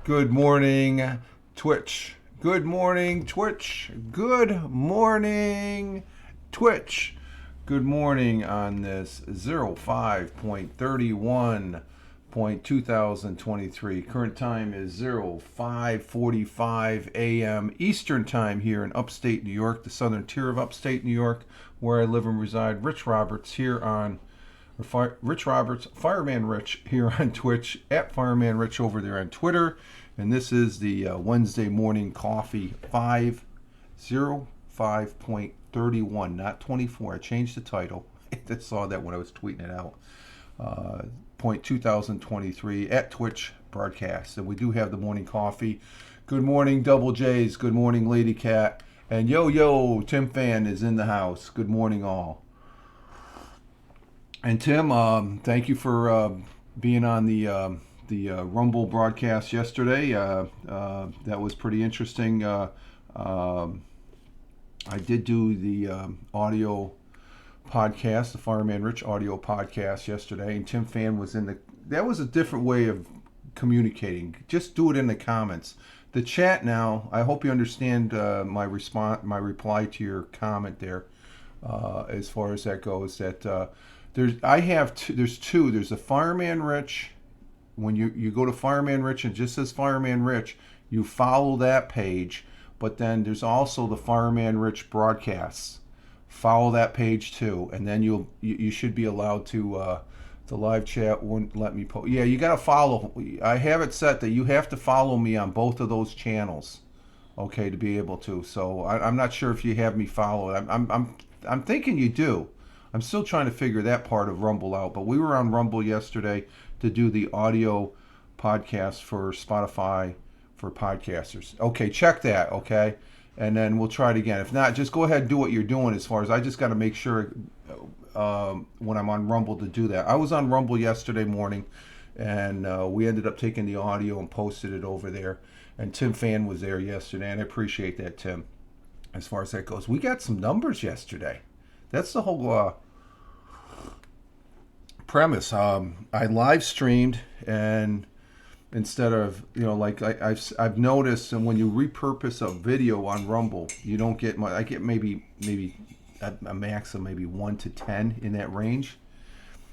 Good morning, Twitch. Good morning, Twitch. Good morning, Twitch. Good morning on this 05.31.2023. Current time is 05:45 a.m. Eastern time here in Upstate New York, the southern tier of Upstate New York, where I live and reside. Rich Roberts here on Rich Roberts, Fireman Rich here on Twitch, at Fireman Rich over there on Twitter. And this is the Wednesday morning coffee 505.31, not 24. I changed the title. I saw that when I was tweeting it out. Point 2023 at Twitch broadcast. And we do have the morning coffee. Good morning, Double J's. Good morning, Lady Cat. And yo, Tim Fan is in the house. Good morning, all. And Tim, thank you for being on the Rumble broadcast yesterday. That was pretty interesting. I did do the audio podcast, the Fireman Rich audio podcast yesterday, and Tim Fan was in the. That was a different way of communicating. Just do it in the comments. The chat now. I hope you understand my reply to your comment there. As far as that goes, that there's two. There's a Fireman Rich. When you go to Fireman Rich and it just says Fireman Rich, you follow that page. But then there's also the Fireman Rich broadcasts. Follow that page too, and then you should be allowed to. The live chat wouldn't let me post. Yeah, you gotta follow. I have it set that you have to follow me on both of those channels, okay, to be able to. So I'm not sure if you have me followed. I'm thinking you do. I'm still trying to figure that part of Rumble out. But we were on Rumble yesterday to do the audio podcast for Spotify for podcasters. Okay, check that, okay? And then we'll try it again. If not, just go ahead and do what you're doing as far as I just got to make sure when I'm on Rumble to do that. I was on Rumble yesterday morning, and we ended up taking the audio and posted it over there. And Tim Fan was there yesterday, and I appreciate that, Tim, as far as that goes. We got some numbers yesterday. That's the whole premise. I live streamed, and instead of like I've noticed, and when you repurpose a video on Rumble, you don't get much. I get maybe a max of maybe 1 to 10 in that range.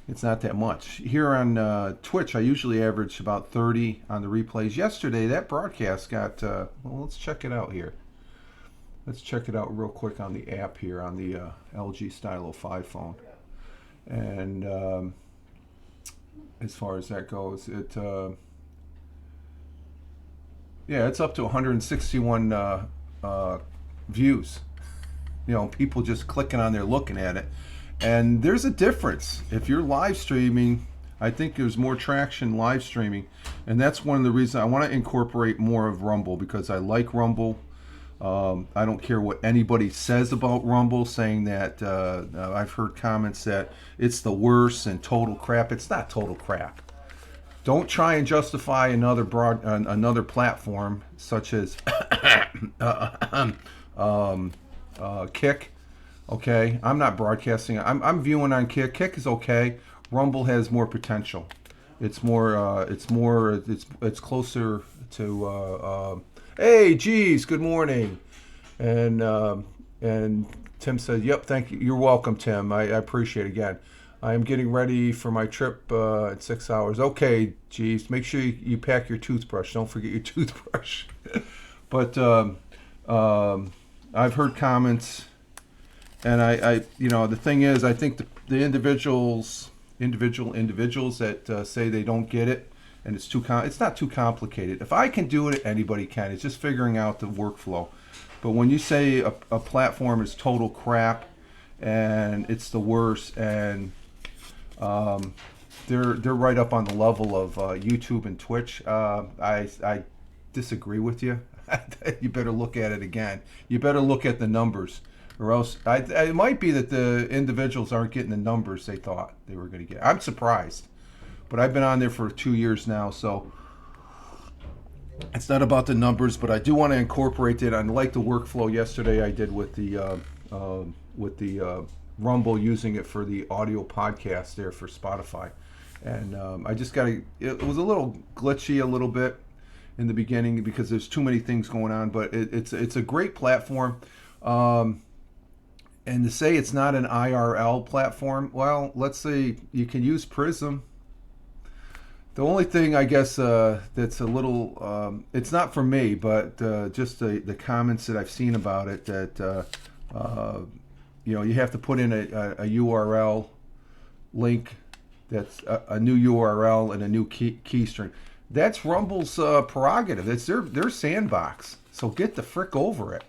It's not that much. Here on Twitch, I usually average about 30 on the replays. Yesterday, that broadcast got. Well, let's check it out here. Let's check it out real quick on the app here on the LG Stylo 5 phone. And as far as that goes, it's up to 161 views. People just clicking on there, looking at it. And there's a difference. If you're live streaming, I think there's more traction live streaming. And that's one of the reasons I want to incorporate more of Rumble, because I like Rumble. I don't care what anybody says about Rumble, saying that I've heard comments that it's the worst and total crap. It's not total crap. Don't try and justify another platform such as Kick. Okay, I'm not broadcasting. I'm viewing on Kick. Kick is okay. Rumble has more potential. It's closer to. Hey, geez, good morning. And Tim said, yep, thank you. You're welcome, Tim. I appreciate it again. I am getting ready for my trip in 6 hours. Okay, geez, make sure you pack your toothbrush. Don't forget your toothbrush. But I've heard comments, and I the thing is, I think the individuals that say they don't get it, and it's not too complicated. If I can do it, anybody can. It's just figuring out the workflow. But when you say a platform is total crap and it's the worst, and they're right up on the level of YouTube and Twitch, I disagree with you. You better look at it again. You better look at the numbers, or else it might be that the individuals aren't getting the numbers they thought they were going to get. I'm surprised. But I've been on there for 2 years now, so it's not about the numbers, but I do want to incorporate it. I like the workflow yesterday I did with the Rumble, using it for the audio podcast there for Spotify. And I just got to, it was a little glitchy a little bit. in the beginning because there's too many things going on. But it's a great platform. And to say it's not an IRL platform, well, let's say you can use Prism. The only thing I guess that's a little, it's not for me, but just the comments that I've seen about it that, you have to put in a URL link that's a new URL and a new key string. That's Rumble's prerogative. It's their sandbox. So get the frick over it.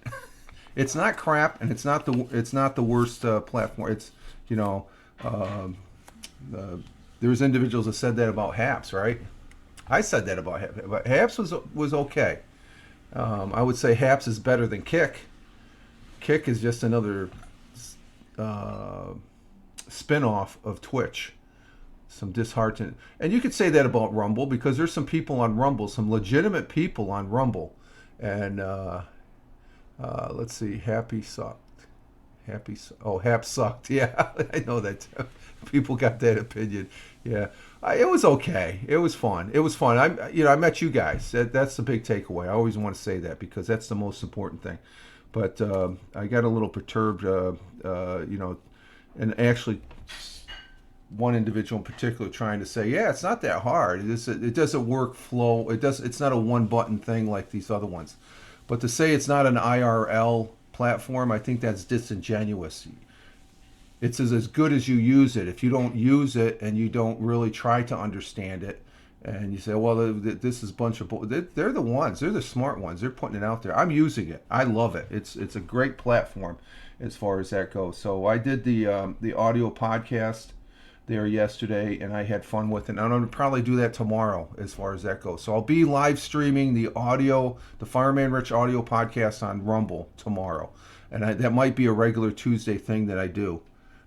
It's not crap, and it's not the worst platform. It's there's individuals that said that about Haps, right? I said that about Haps, but Haps was okay. I would say Haps is better than Kick. Kick is just another spin-off of Twitch. Some disheartened, and you could say that about Rumble because there's some people on Rumble, some legitimate people on Rumble, and. Let's see. Haps sucked. Yeah, I know that. People got that opinion. Yeah, it was okay. It was fun. I met you guys. That's the big takeaway. I always want to say that because that's the most important thing. But I got a little perturbed, and actually, one individual in particular trying to say, yeah, it's not that hard. It doesn't work flow. It's not a one button thing like these other ones. But to say it's not an IRL platform, I think that's disingenuous. It's as good as you use it. If you don't use it and you don't really try to understand it, and you say, well, this is a bunch of they're the ones. They're the smart ones. They're putting it out there. I'm using it. I love it. It's a great platform as far as that goes. So I did the audio podcast there yesterday, and I had fun with it. And I'm going to probably do that tomorrow as far as that goes. So I'll be live streaming the Fireman Rich audio podcast on Rumble tomorrow. And that might be a regular Tuesday thing that I do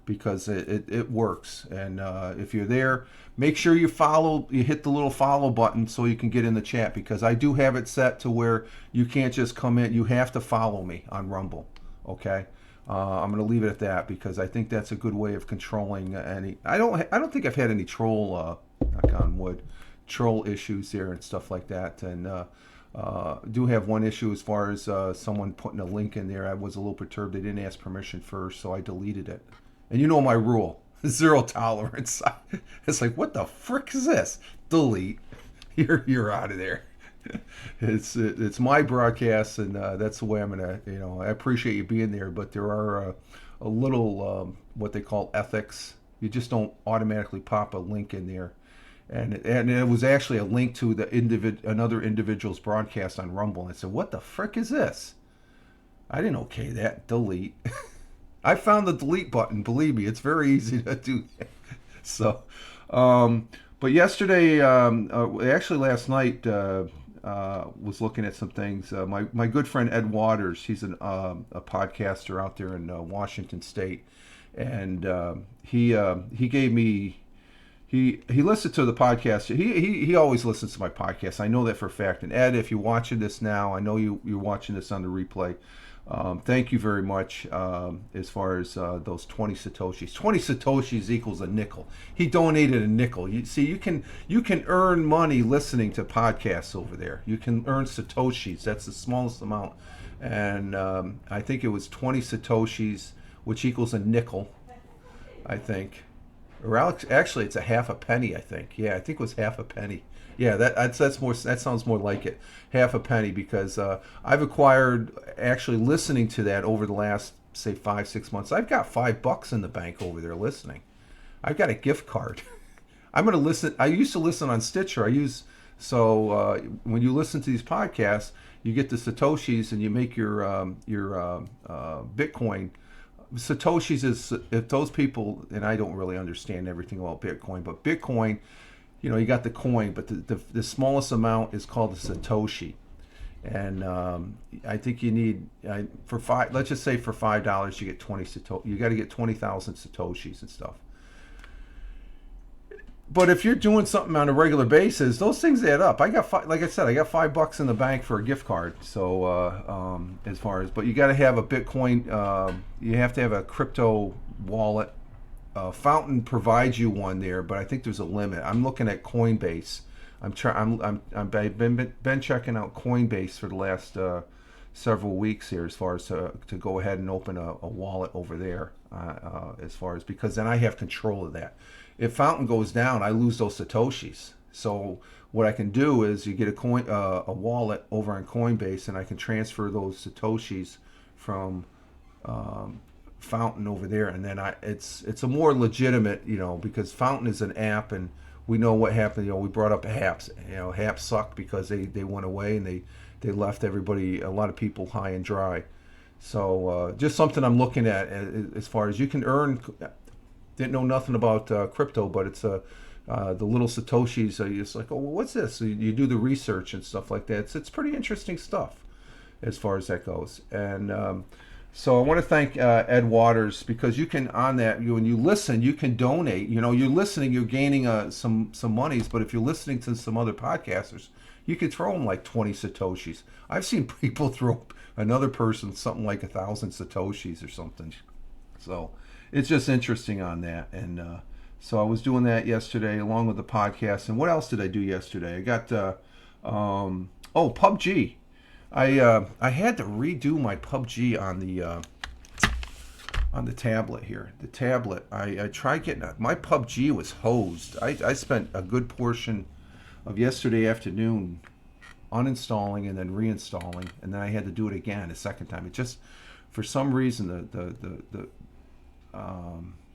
because it works. And if you're there, make sure you hit the little follow button so you can get in the chat because I do have it set to where you can't just come in. You have to follow me on Rumble, okay? I'm going to leave it at that because I think that's a good way of controlling any. I don't think I've had any troll, knock on wood, troll issues there and stuff like that. And do have one issue as far as someone putting a link in there. I was a little perturbed. They didn't ask permission first, so I deleted it. And you know my rule: zero tolerance. It's like, what the frick is this? Delete. You're out of there. It's my broadcast, and that's the way I'm gonna. I appreciate you being there, but there are a little what they call ethics. You just don't automatically pop a link in there, and it was actually a link to another individual's broadcast on Rumble. And I said, "What the frick is this?" I didn't okay that. Delete. I found the delete button. Believe me, it's very easy to do that. So, but yesterday, actually last night. Was looking at some things. My good friend Ed Waters, he's a podcaster out there in Washington State, and he gave me he listened to the podcast. He always listens to my podcast. I know that for a fact. And Ed, if you're watching this now, I know you're watching this on the replay. Thank you very much as far as those 20 Satoshis. 20 Satoshis equals a nickel. He donated a nickel. You can earn money listening to podcasts over there. You can earn Satoshis. That's the smallest amount. And I think it was 20 Satoshis, which equals a nickel, I think. Or actually, it's a half a penny, I think. Yeah, I think it was half a penny. Yeah, that's more. That sounds more like it. Half a penny, because I've acquired, actually listening to that over the last, say, 5-6 months. I've got $5 in the bank over there listening. I've got a gift card. I'm going to listen. I used to listen on Stitcher. When you listen to these podcasts, you get the Satoshis and you make your Bitcoin. Satoshis is, if those people, and I don't really understand everything about Bitcoin, but Bitcoin, you got the coin, but the smallest amount is called a Satoshi. And I think you need, let's just say for $5 you get 20 Satoshi. You got to get 20,000 Satoshis and stuff. But if you're doing something on a regular basis, those things add up. Like I said, I got $5 in the bank for a gift card. So but you got to have a Bitcoin. You have to have a crypto wallet. Fountain provides you one there, but I think there's a limit. I'm looking at Coinbase. I've been checking out Coinbase for the last several weeks here, as far as to go ahead and open a wallet over there, as far as, because then I have control of that. If Fountain goes down, I lose those satoshis. So what I can do is you get a wallet over on Coinbase, and I can transfer those satoshis from Fountain over there, and then it's a more legitimate, because Fountain is an app, and we know what happened. We brought up Haps. Haps sucked because they went away, and they left everybody, a lot of people, high and dry. So just something I'm looking at, as far as you can earn. Didn't know nothing about crypto, but it's the little satoshis. It's like, oh, well, what's this? So you do the research and stuff like that. It's pretty interesting stuff as far as that goes. And so I want to thank Ed Waters, because you can, on that, when you listen, you can donate. You're listening, you're gaining some monies. But if you're listening to some other podcasters, you could throw them like 20 satoshis. I've seen people throw another person something like 1,000 satoshis or something. So it's just interesting on that. And so I was doing that yesterday along with the podcast. And what else did I do yesterday? I got PUBG. I had to redo my PUBG on the tablet here. The tablet, I tried getting my PUBG was hosed. I spent a good portion of yesterday afternoon uninstalling and then reinstalling, and then I had to do it again a second time. It just, for some reason,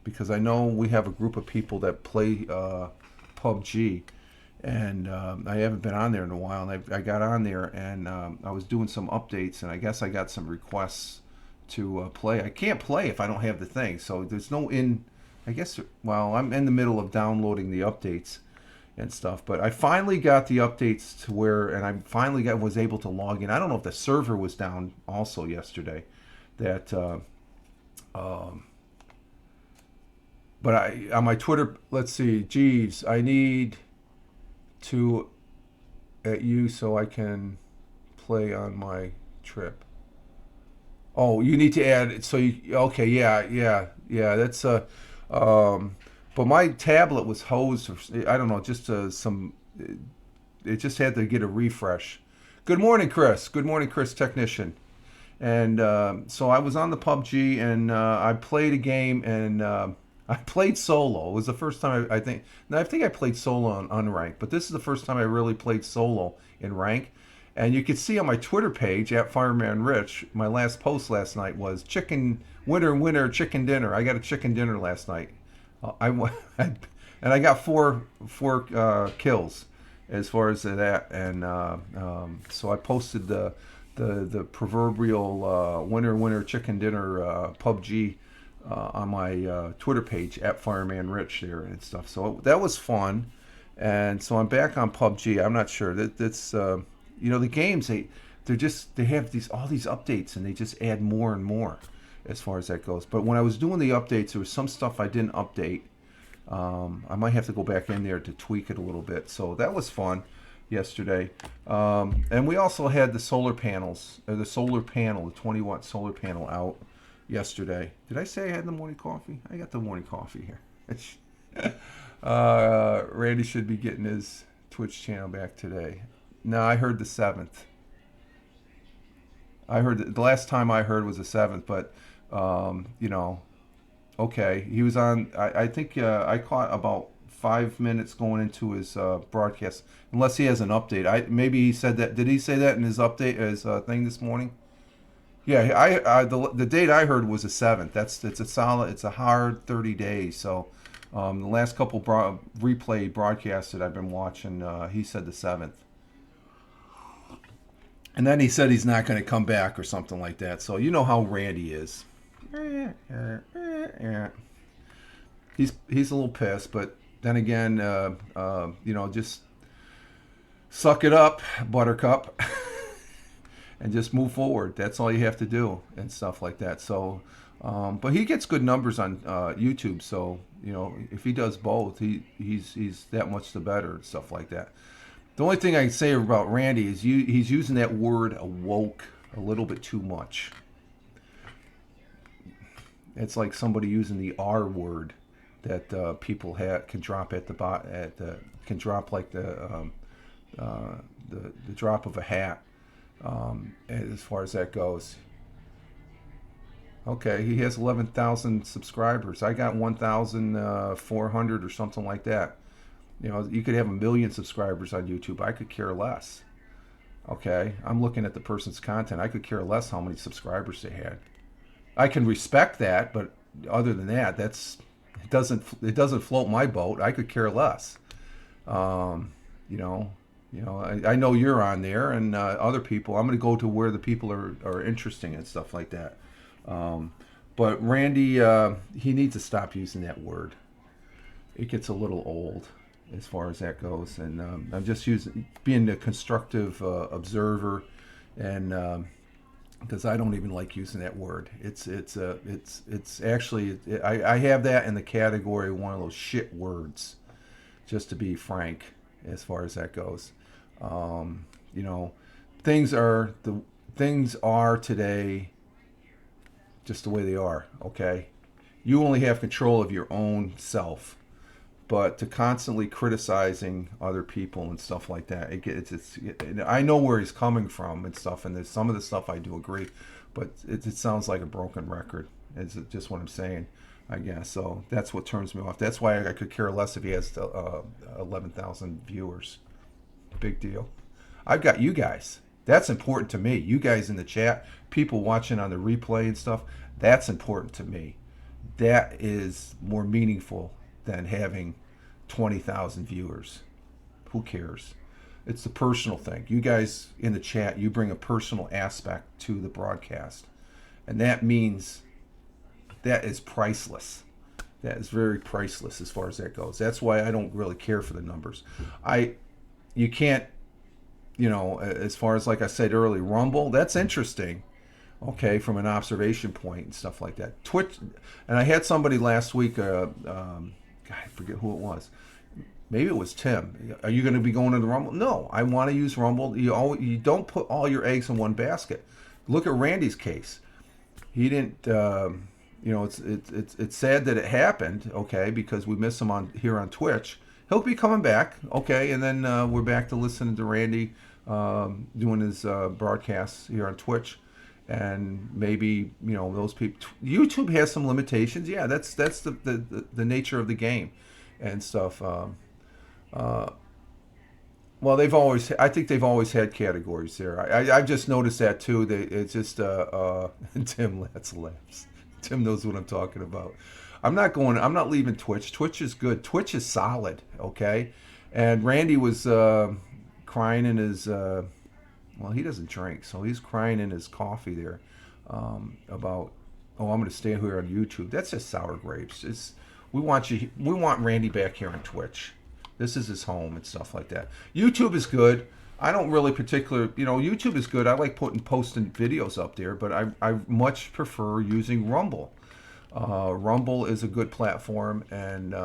because I know we have a group of people that play PUBG, and I haven't been on there in a while, and I got on there, and I was doing some updates, and I guess I got some requests to play. I can't play if I don't have the thing, so there's no I'm in the middle of downloading the updates and stuff, but I finally got the updates to where, and I finally was able to log in. I don't know if the server was down also yesterday, that but on my Twitter, let's see, Jeeves, I need to at you so I can play on my trip. Oh, you need to add it. So okay, yeah. That's but my tablet was hosed. I don't know, just it just had to get a refresh. Good morning, Chris. Good morning, Chris, technician. And so I was on the PUBG, and I played a game, and I played solo. It was the first time I think I played solo on unranked, but this is the first time I really played solo in rank. And you can see on my Twitter page at Fireman Rich, my last post last night was winner chicken dinner. I got a chicken dinner last night. And I got four kills as far as that. And so I posted the proverbial winner chicken dinner PUBG on my Twitter page at Fireman Rich there and stuff. So that was fun. And so I'm back on PUBG. I'm not sure that's the games, they have all these updates, and they just add more and more as far as that goes. But when I was doing the updates, there was some stuff I didn't update. I might have to go back in there to tweak it a little bit. So that was fun yesterday. And we also had the solar panels, the 20-watt solar panel out yesterday. Did I say I had the morning coffee? I got the morning coffee here. Randy should be getting his Twitch channel back today. No, I heard the 7th. I heard the last time I heard was the 7th, but okay. He was on. I think I caught about 5 minutes going into his broadcast, unless he has an update. Maybe he said that. Did he say that in his update, his thing this morning? Yeah, the date I heard was the 7th. It's a hard 30 days. So the last couple replay broadcasts that I've been watching, he said the 7th. And then he said he's not going to come back or something like that. So you know how Randy is. He's a little pissed, but then again, just suck it up, Buttercup, and just move forward. That's all you have to do and stuff like that. So, but he gets good numbers on YouTube. So if he does both, he's that much the better and stuff like that. The only thing I can say about Randy is he's using that word awoke a little bit too much. It's like somebody using the R word that people can drop at the can drop like the the drop of a hat, as far as that goes. Okay, he has 11,000 subscribers. I got 1,400 or something like that. You know, you could have a million subscribers on YouTube. I could care less. Okay, I'm looking at the person's content. I could care less how many subscribers they had. I can respect that, but other than that, it doesn't float my boat. I could care less. Um, you know, I know you're on there, and other people. I'm going to go to where the people are interesting and stuff like that. Um, but Randy, he needs to stop using that word. It gets a little old as far as that goes, and I'm just being a constructive observer, and because I don't even like using that word. It's actually I have that in the category of one of those shit words, just to be frank, as far as that goes. You know, things are today just the way they are. Okay, you only have control of your own self, but to constantly criticizing other people and stuff like that, I know where he's coming from and stuff, and there's some of the stuff I do agree, but it sounds like a broken record. Is just what I'm saying, I guess. So that's what turns me off. That's why I could care less if he has 11,000 viewers. Big deal. I've got you guys. That's important to me. You guys in the chat, people watching on the replay and stuff, that's important to me. That is more meaningful than having 20,000 viewers. Who cares? It's the personal thing. You guys in the chat, you bring a personal aspect to the broadcast. And that means that is priceless. That is very priceless as far as that goes. That's why I don't really care for the numbers. You can't, as far as, like I said earlier, Rumble, that's interesting. Okay, from an observation point and stuff like that. Twitch, and I had somebody last week, I forget who it was. Maybe it was Tim. Are you going to be going to the Rumble? No, I want to use Rumble. You don't put all your eggs in one basket. Look at Randy's case. He didn't. It's sad that it happened. Okay, because we miss him here on Twitch. He'll be coming back. Okay, and then we're back to listening to Randy doing his broadcasts here on Twitch. And maybe those people. YouTube has some limitations. Yeah, that's the nature of the game, and stuff. Well, I think they've always had categories there. I've just noticed that too. It's just Tim laughs. Tim knows what I'm talking about. I'm not leaving Twitch. Twitch is good. Twitch is solid. Okay, and Randy was crying in his. Well, he doesn't drink, so he's crying in his coffee there about, I'm going to stay here on YouTube. That's just sour grapes. We want Randy back here on Twitch. This is his home and stuff like that. YouTube is good. I don't really YouTube is good. I like posting videos up there, but I much prefer using Rumble. Rumble is a good platform, and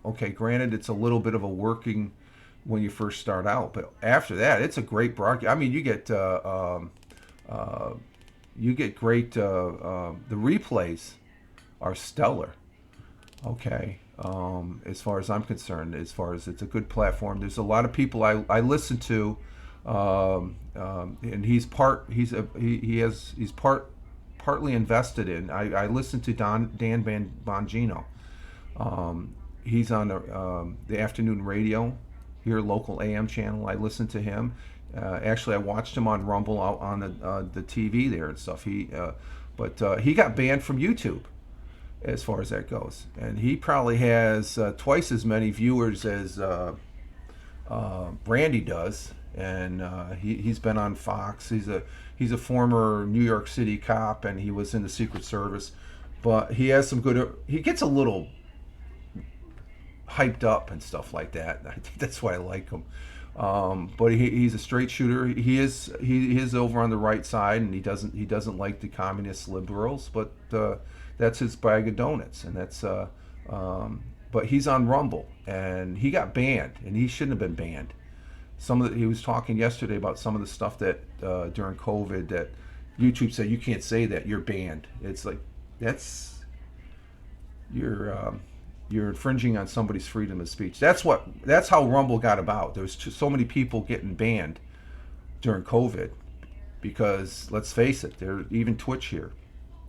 okay, granted, it's a little bit of a working when you first start out, but after that, it's a great broadcast. I mean, you get great. The replays are stellar. Okay, as far as I'm concerned, as far as it's a good platform. There's a lot of people I listen to, and he's partly invested in. I listen to Dan Bongino. He's on the afternoon radio. Your local AM channel. I listened to him. Actually, I watched him on Rumble out on the TV there and stuff. But he got banned from YouTube, as far as that goes, and he probably has twice as many viewers as Brandy does, and he's been on Fox. He's a former New York City cop, and he was in the Secret Service, but he has some good. He gets a little hyped up and stuff like that. I think that's why I like him. But he's a straight shooter. He is over on the right side, and he doesn't like the communist liberals. But that's his bag of donuts, and that's. But he's on Rumble, and he got banned, and he shouldn't have been banned. He was talking yesterday about some of the stuff that during COVID that YouTube said you can't say that, you're banned. It's like you're you're infringing on somebody's freedom of speech. That's how Rumble got about. There was so many people getting banned during COVID because let's face it, they're even Twitch here.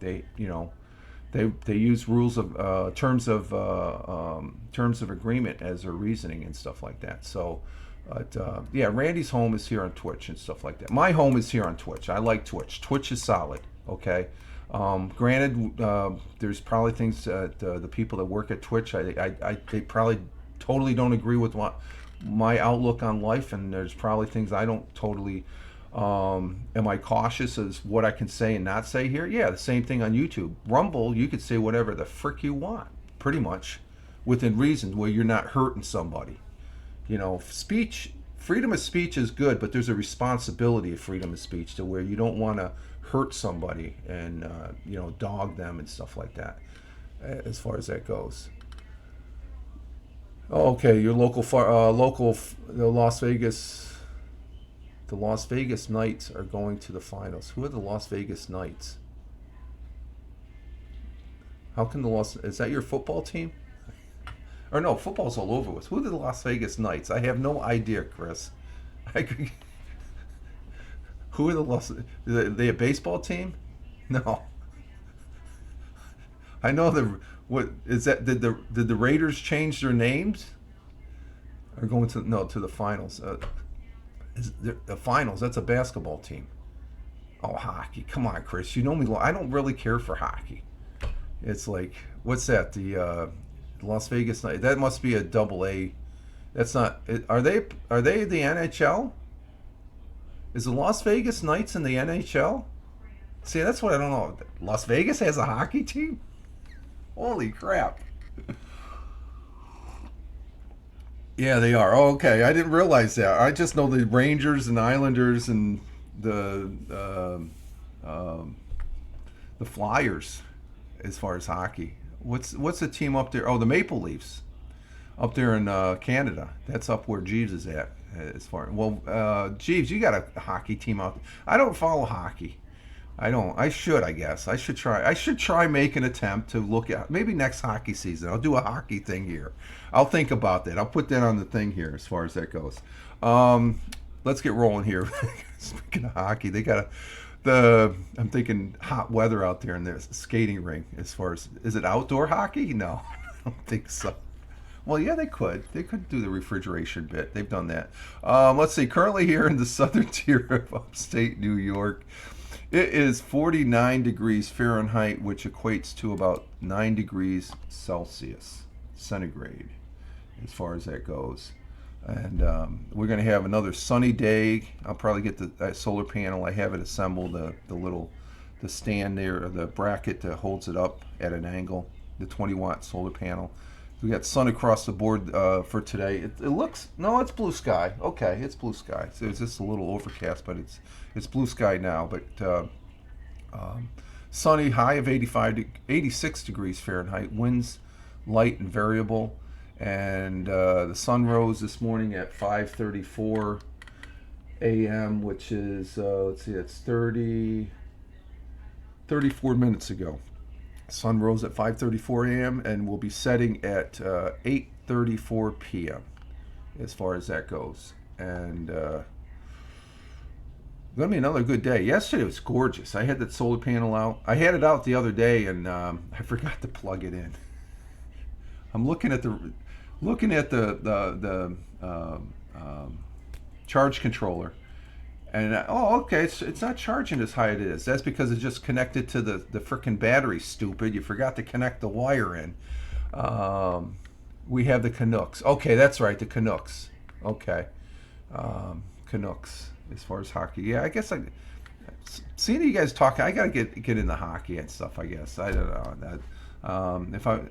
They they use rules of terms of agreement as their reasoning and stuff like that. So. But yeah, Randy's home is here on Twitch and stuff like that. My home is here on Twitch. I like Twitch. Twitch is solid. Okay. Granted, there's probably things that the people that work at Twitch, they probably totally don't agree with my outlook on life, and there's probably things I don't totally. Am I cautious as what I can say and not say here? Yeah, the same thing on YouTube. Rumble, you could say whatever the frick you want, pretty much, within reason, where you're not hurting somebody. Freedom of speech is good, but there's a responsibility of freedom of speech to where you don't want to hurt somebody and dog them and stuff like that, as far as that goes. Okay, your the Las Vegas Knights are going to the finals. Who are the Las Vegas Knights? How can is that your football team? Or no, football's all over with. Who are the Las Vegas Knights? I have no idea, Chris. Who are are they a baseball team? No. I know what is that? Did the Raiders change their names? Or going to the finals? The finals? That's a basketball team. Oh, hockey! Come on, Chris. You know me. I don't really care for hockey. It's like, what's that? The Las Vegas Knights. That must be a double A. That's not. Are they the NHL? Is the Las Vegas Knights in the NHL? See, that's what I don't know. Las Vegas has a hockey team? Holy crap. Yeah, they are. Oh, okay. I didn't realize that. I just know the Rangers and Islanders and the Flyers as far as hockey. What's the team up there? Oh, the Maple Leafs up there in Canada. That's up where Jeeves is at. As far Jeeves, you got a hockey team out there. I don't follow hockey. I don't. I should. I guess I should try. I should try make an attempt to look at maybe next hockey season. I'll do a hockey thing here. I'll think about that. I'll put that on the thing here as far as that goes. Let's get rolling here. Speaking of hockey, they got I'm thinking hot weather out there in the skating rink. As far as, is it outdoor hockey? No, I don't think so. Well, yeah, they could. They could do the refrigeration bit. They've done that. Let's see. Currently here in the southern tier of upstate New York, it is 49 degrees Fahrenheit, which equates to about 9 degrees Celsius, centigrade, as far as that goes. And we're going to have another sunny day. I'll probably get the solar panel. I have it assembled, the stand there, the bracket that holds it up at an angle, the 20-watt solar panel. We got sun across the board for today. It looks, no, it's blue sky. Okay, it's blue sky. So it's just a little overcast, but it's blue sky now. But sunny, high of 86 degrees Fahrenheit. Winds light and variable. And the sun rose this morning at 5:34 a.m., which is, let's see, it's 34 minutes ago. Sun rose at 5:34 a.m. and will be setting at 8:34 p.m. as far as that goes. And going to be another good day. Yesterday was gorgeous. I had that solar panel out. I had it out the other day, and I forgot to plug it in. I'm looking at the charge controller, and okay, it's not charging as high as it is. That's because it's just connected to the frickin' battery. Stupid, you forgot to connect the wire in. We have the Canucks. Okay, that's right, the Canucks. Okay, Canucks as far as hockey. Yeah, I guess seeing you guys talking, I gotta get into hockey and stuff. I guess I don't know that.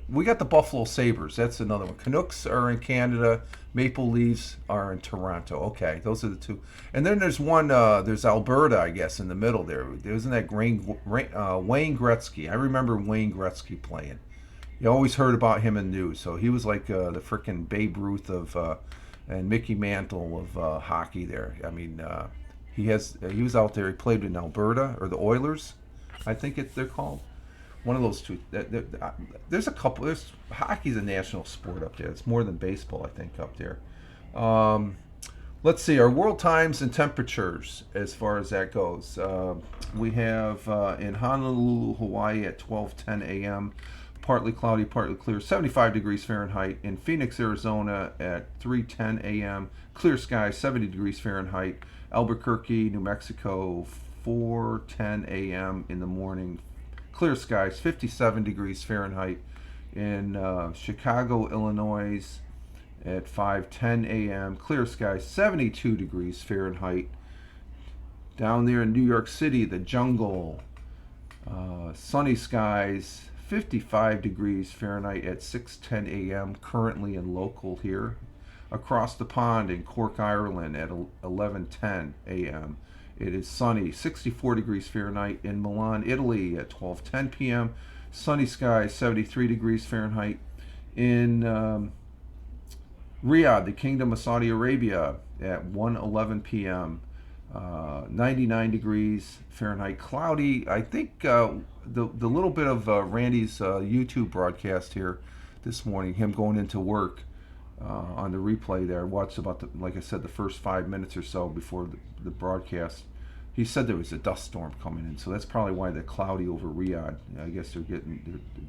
We got the Buffalo Sabres. That's another one. Canucks are in Canada. Maple Leafs are in Toronto. Okay, those are the two. And then there's one. There's Alberta, I guess, in the middle there. Isn't that Wayne Gretzky? I remember Wayne Gretzky playing. You always heard about him in news. So he was like the frickin' Babe Ruth and Mickey Mantle of hockey there. I mean, he was out there. He played in Alberta or the Oilers, I think they're called. One of those two. There's a couple. There's hockey's a national sport up there. It's more than baseball, I think, up there. Um, let's see our world times and temperatures as far as that goes. We have in Honolulu, Hawaii at 12:10 a.m. Partly cloudy, partly clear, 75 degrees Fahrenheit. In Phoenix, Arizona at 3:10 a.m. Clear skies, 70 degrees Fahrenheit. Albuquerque, New Mexico, 4:10 a.m. in the morning. Clear skies, 57 degrees Fahrenheit. In Chicago, Illinois, at 5:10 a.m. Clear skies, 72 degrees Fahrenheit. Down there in New York City, the jungle, sunny skies, 55 degrees Fahrenheit at 6:10 a.m. currently and local here. Across the pond in Cork, Ireland at 11:10 a.m. It is sunny, 64 degrees Fahrenheit. In Milan, Italy at 12:10 p.m. Sunny skies, 73 degrees Fahrenheit. In Riyadh, the Kingdom of Saudi Arabia at 1:11 p.m. 99 degrees Fahrenheit. Cloudy. I think the little bit of Randy's YouTube broadcast here this morning, him going into work on the replay there. I watched about like I said, the first 5 minutes or so before the broadcast. He said there was a dust storm coming in, so that's probably why they're cloudy over Riyadh. I guess the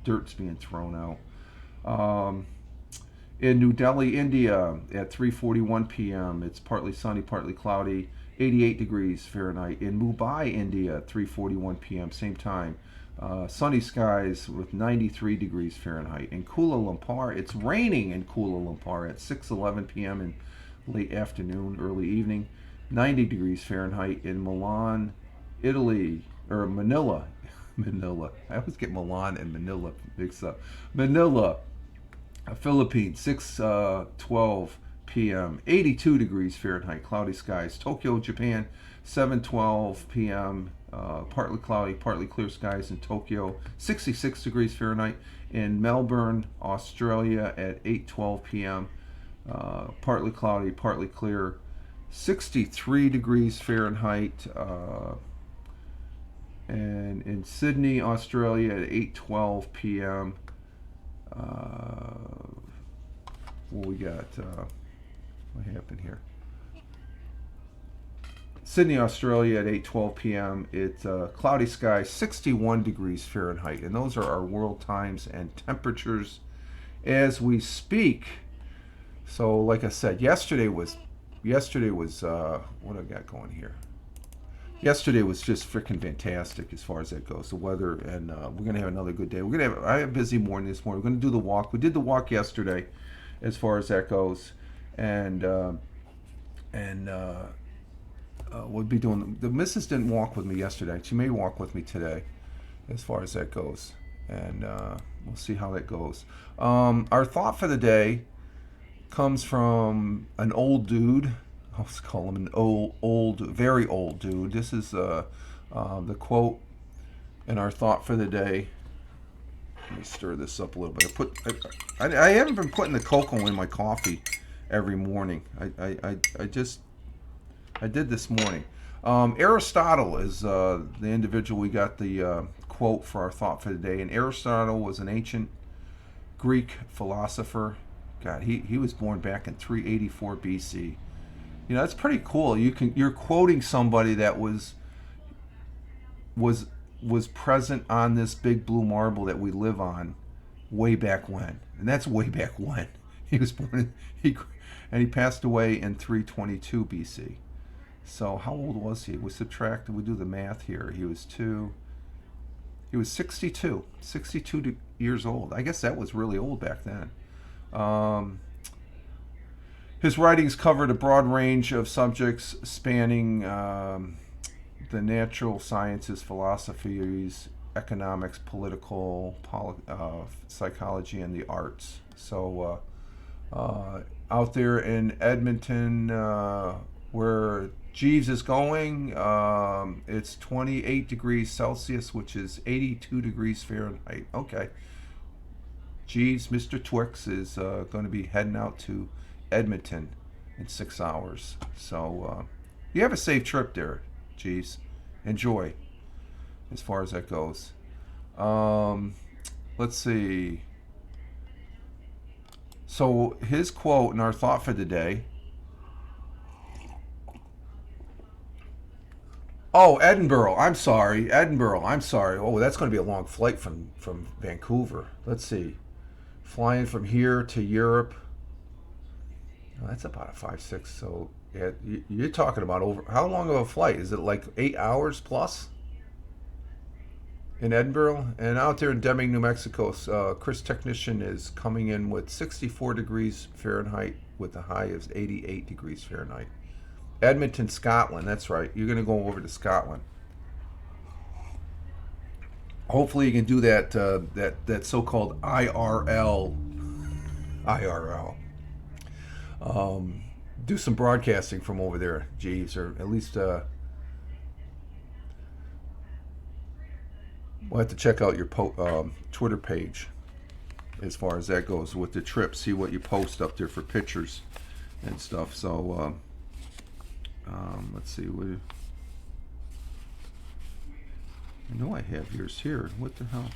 dirt's being thrown out. In New Delhi, India, at 3:41 p.m., it's partly sunny, partly cloudy, 88 degrees Fahrenheit. In Mumbai, India, at 3:41 p.m., same time, sunny skies with 93 degrees Fahrenheit. In Kuala Lumpur, it's raining in Kuala Lumpur at 6:11 p.m. in late afternoon, early evening, 90 degrees Fahrenheit. In Milan, Italy, or Manila, I always get Milan and Manila mixed up. Manila, Philippines, 6:12 p.m., 82 degrees Fahrenheit, cloudy skies. Tokyo, Japan, 7:12 p.m., partly cloudy, partly clear skies in Tokyo, 66 degrees Fahrenheit. In Melbourne, Australia, at 8:12 p.m., partly cloudy, partly clear, 63 degrees Fahrenheit. And in Sydney, Australia, at 8:12 p.m., what we got? What happened here? Sydney, Australia at 8:12 p.m. It's cloudy sky, 61 degrees Fahrenheit, and those are our world times and temperatures as we speak. So, like I said, yesterday was what I got going here. Yesterday was just freaking fantastic as far as that goes, the weather, and we're gonna have another good day. I have a busy morning this morning. We're gonna do the walk. We did the walk yesterday, as far as that goes, and we'll be doing. The missus didn't walk with me yesterday. She may walk with me today, as far as that goes, and we'll see how that goes. Our thought for the day comes from an old dude. I'll call him an very old dude. This is the quote and our thought for the day. Let me stir this up a little bit. I haven't been putting the cocoa in my coffee every morning. I did this morning. Aristotle is the individual we got the quote for our thought for the day. And Aristotle was an ancient Greek philosopher. God, he was born back in 384 BC. You know, that's pretty cool. You're quoting somebody that was present on this big blue marble that we live on way back when. And that's way back when. He was born and he passed away in 322 BC. So how old was he? We do the math here. He was 62 years old. I guess that was really old back then. His writings covered a broad range of subjects spanning the natural sciences, philosophies, economics, psychology, and the arts. So out there in Edmonton, where Jeeves is going, it's 28 degrees Celsius, which is 82 degrees Fahrenheit. Okay. Jeeves, Mr. Twix, is going to be heading out to Edmonton in 6 hours. So you have a safe trip there, Jeeves. Enjoy, as far as that goes. Let's see. So his quote and our thought for the day. Oh, Edinburgh. I'm sorry. Edinburgh. I'm sorry. Oh, that's going to be a long flight from Vancouver. Let's see. Flying from here to Europe. Oh, that's about a 5-6. So yeah, you're talking about over. How long of a flight? Is it like 8 hours plus in Edinburgh? And out there in Deming, New Mexico, Chris Technician is coming in with 64 degrees Fahrenheit with a high of 88 degrees Fahrenheit. Edmonton, Scotland. That's right. You're going to go over to Scotland. Hopefully, you can do that so-called IRL. Do some broadcasting from over there, Jeeves, or at least we'll have to check out your Twitter page as far as that goes with the trip. See what you post up there for pictures and stuff. So let's see. I know I have yours here. What the hell?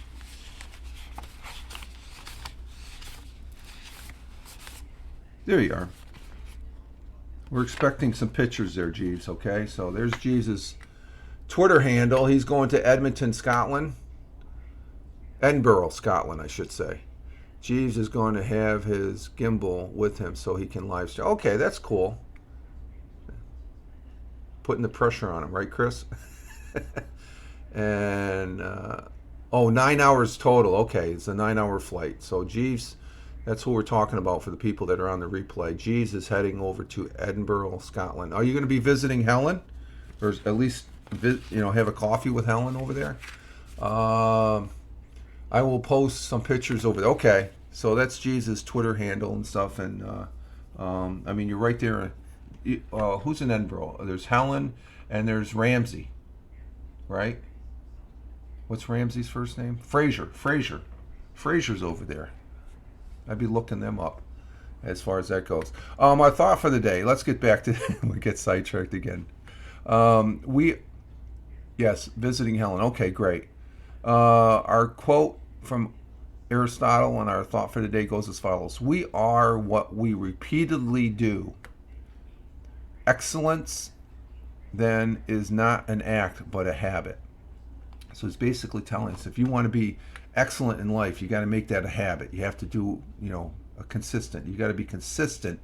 There you are. We're expecting some pictures there, Jeeves, okay? So there's Jeeves' Twitter handle. He's going to Edmonton, Scotland. Edinburgh, Scotland, I should say. Jeeves is going to have his gimbal with him so he can live stream. Okay, that's cool. Putting the pressure on him, right, Chris? And 9 hours total. Okay, it's a 9-hour flight. So Jeeves, that's what we're talking about for the people that are on the replay. Jeeves is heading over to Edinburgh, Scotland. Are you going to be visiting Helen, or at least have a coffee with Helen over there? I will post some pictures over there. Okay, so that's Jeeves' Twitter handle and stuff. And I mean, you're right there. Who's in Edinburgh? There's Helen and there's Ramsey, right? What's Ramsey's first name? Fraser. Fraser's over there. I'd be looking them up as far as that goes. Our thought for the day. Let's get back to we get sidetracked again. Yes, visiting Helen. Okay, great. Our quote from Aristotle and our thought for the day goes as follows: we are what we repeatedly do. Excellence then is not an act but a habit. So it's basically telling us if you want to be excellent in life, you got to make that a habit. You have to do, a consistent. You got to be consistent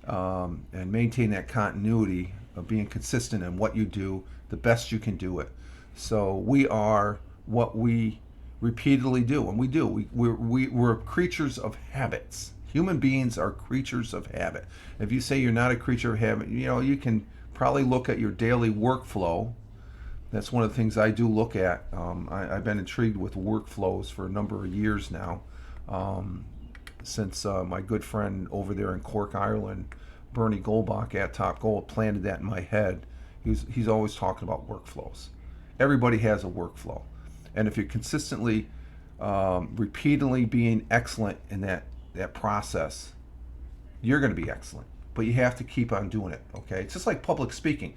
and maintain that continuity of being consistent in what you do, the best you can do it. So we are what we repeatedly do, and we do. We're creatures of habits. Human beings are creatures of habit. If you say you're not a creature of habit, you can probably look at your daily workflow. That's one of the things I do look at. I've been intrigued with workflows for a number of years now, since my good friend over there in Cork, Ireland, Bernie Goldbach at Top Gold, planted that in my head. He's always talking about workflows. Everybody has a workflow. And if you're consistently, repeatedly being excellent in that process, you're going to be excellent. But you have to keep on doing it, okay? It's just like public speaking.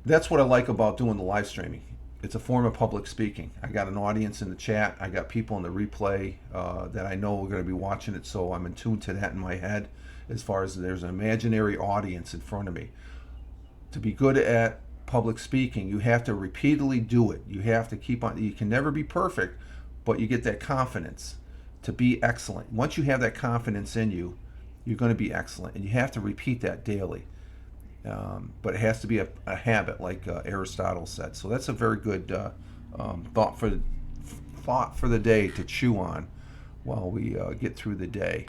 That's what I like about doing the live streaming. It's a form of public speaking. I got an audience in the chat. I got people in the replay that I know are going to be watching it, so I'm in tune to that in my head as far as there's an imaginary audience in front of me. To be good at public speaking, you have to repeatedly do it. You have to keep on. You can never be perfect, but you get that confidence to be excellent. Once you have that confidence in you, you're going to be excellent, and you have to repeat that daily. But it has to be a habit, like Aristotle said. So that's a very good thought for the day to chew on while we get through the day,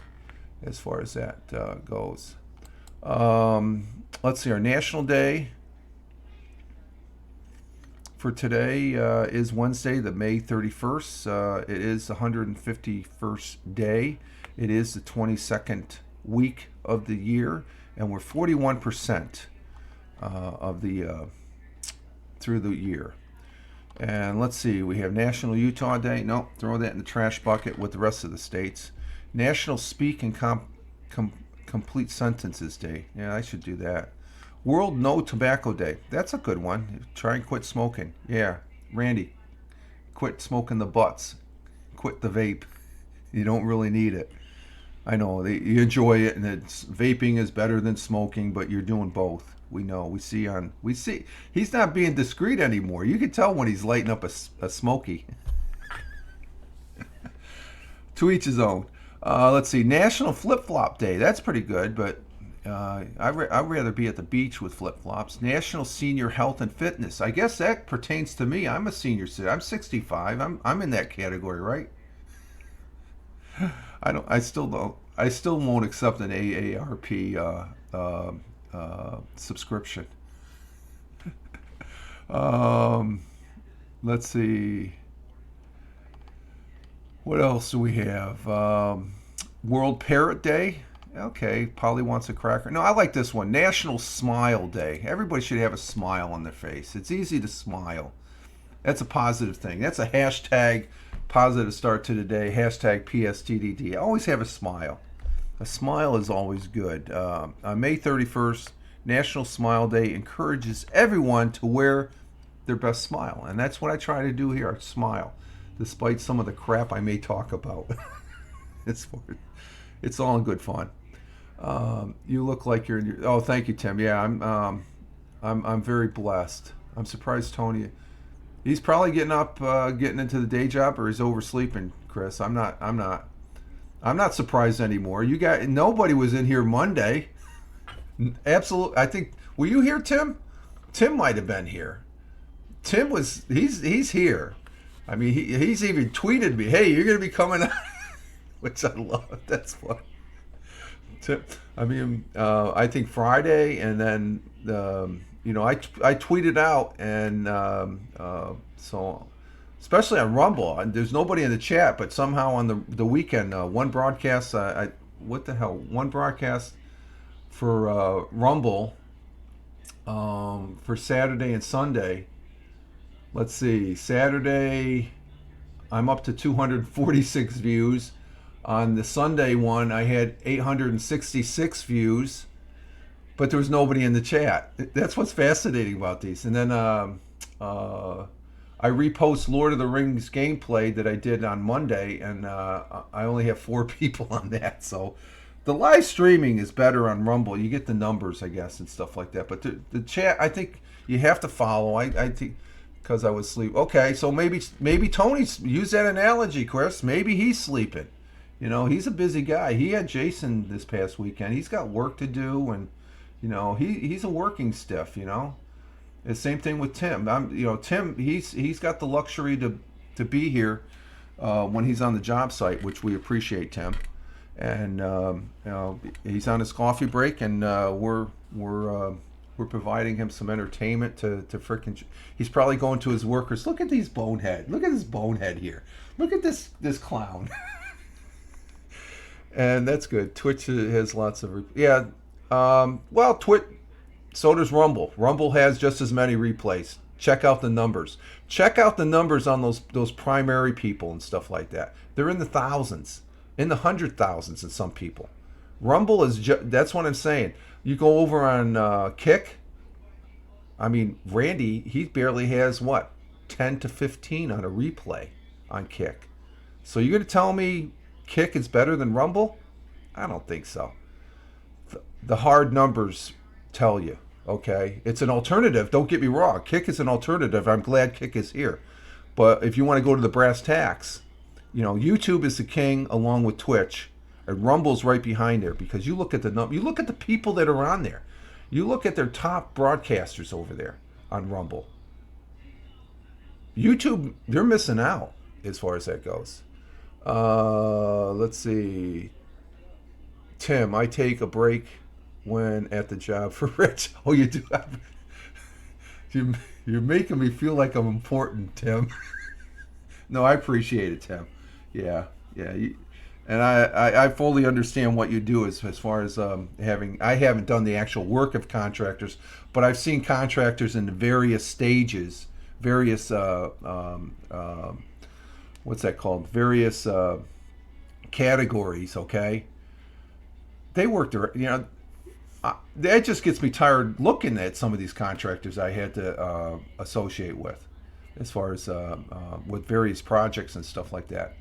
as far as that goes. Let's see. Our National Day for today is Wednesday, the May 31st. It is the 151st day. It is the 22nd week of the year. And we're 41% of the through the year. And let's see, we have National Utah Day. Nope, throw that in the trash bucket with the rest of the states. National Speak and Complete Sentences Day. Yeah, I should do that. World No Tobacco Day. That's a good one. Try and quit smoking. Yeah, Randy, quit smoking the butts, quit the vape. You don't really need it. I know you enjoy it, and vaping is better than smoking, but you're doing both. We know. We see. He's not being discreet anymore. You can tell when he's lighting up a smoky. To each his own. Let's see. National Flip Flop Day. That's pretty good, but I'd rather be at the beach with flip flops. National Senior Health and Fitness. I guess that pertains to me. I'm a senior citizen. I'm 65. I'm in that category, right? I still don't. I still won't accept an AARP subscription. Let's see. What else do we have? World Parrot Day. Okay, Polly wants a cracker. No, I like this one. National Smile Day. Everybody should have a smile on their face. It's easy to smile. That's a positive thing. That's a hashtag positive start to the day. Hashtag PSTTD. Always have a smile. A smile is always good. On May 31st, National Smile Day encourages everyone to wear their best smile. And that's what I try to do here. I smile, despite some of the crap I may talk about. It's all in good fun. You look like you're in your... Oh, thank you, Tim. Yeah, I'm very blessed. I'm surprised Tony... He's probably getting up, getting into the day job, or he's oversleeping, Chris. I'm not surprised anymore. Nobody was in here Monday. Absolutely. I think, were you here, Tim? Tim might have been here. Tim was, he's here. I mean, he's even tweeted me, hey, you're going to be coming out, which I love. That's fun. Tim, I mean, I think Friday, and then, I tweeted out, and so, especially on Rumble, and there's nobody in the chat, but somehow on the weekend, one broadcast, one broadcast for Rumble for Saturday and Sunday. Let's see, Saturday, I'm up to 246 views. On the Sunday one, I had 866 views, but there was nobody in the chat. That's what's fascinating about these. And then I repost Lord of the Rings gameplay that I did on Monday, and I only have 4 people on that. So the live streaming is better on Rumble. You get the numbers, I guess, and stuff like that. But the chat, I think you have to follow. I think, because I was asleep. Okay, so maybe Tony's, use that analogy, Chris. Maybe he's sleeping. He's a busy guy. He had Jason this past weekend. He's got work to do, and he's a working stiff. The same thing with Tim. Tim, he's got the luxury to be here when he's on the job site, which we appreciate, Tim. And he's on his coffee break, and we're providing him some entertainment to frickin'. He's probably going to his workers. Look at these bonehead. Look at this bonehead here. Look at this clown. And that's good. Twitch has lots of Twitch. So does Rumble. Rumble has just as many replays. Check out the numbers. Check out the numbers on those primary people and stuff like that. They're in the thousands, in the 100,000s in some people. Rumble is that's what I'm saying. You go over on Kick. I mean, Randy, he barely has 10 to 15 on a replay on Kick. So you're going to tell me Kick is better than Rumble? I don't think so. The hard numbers tell you. Okay, it's an alternative. Don't get me wrong. Kick is an alternative. I'm glad Kick is here. But if you want to go to the brass tacks, YouTube is the king along with Twitch, and Rumble's right behind there, because you look at you look at the people that are on there. You look at their top broadcasters over there on Rumble. YouTube, they're missing out as far as that goes. Let's see. Tim, I take a break when at the job for Rich. Oh, you do? You're making me feel like I'm important, Tim. No, I appreciate it, Tim. Yeah. And I fully understand what you do as far as I haven't done the actual work of contractors, but I've seen contractors in various stages, various what's that called? Various categories. Okay, they work there. That just gets me tired looking at some of these contractors I had to associate with. as far as with various projects and stuff like that.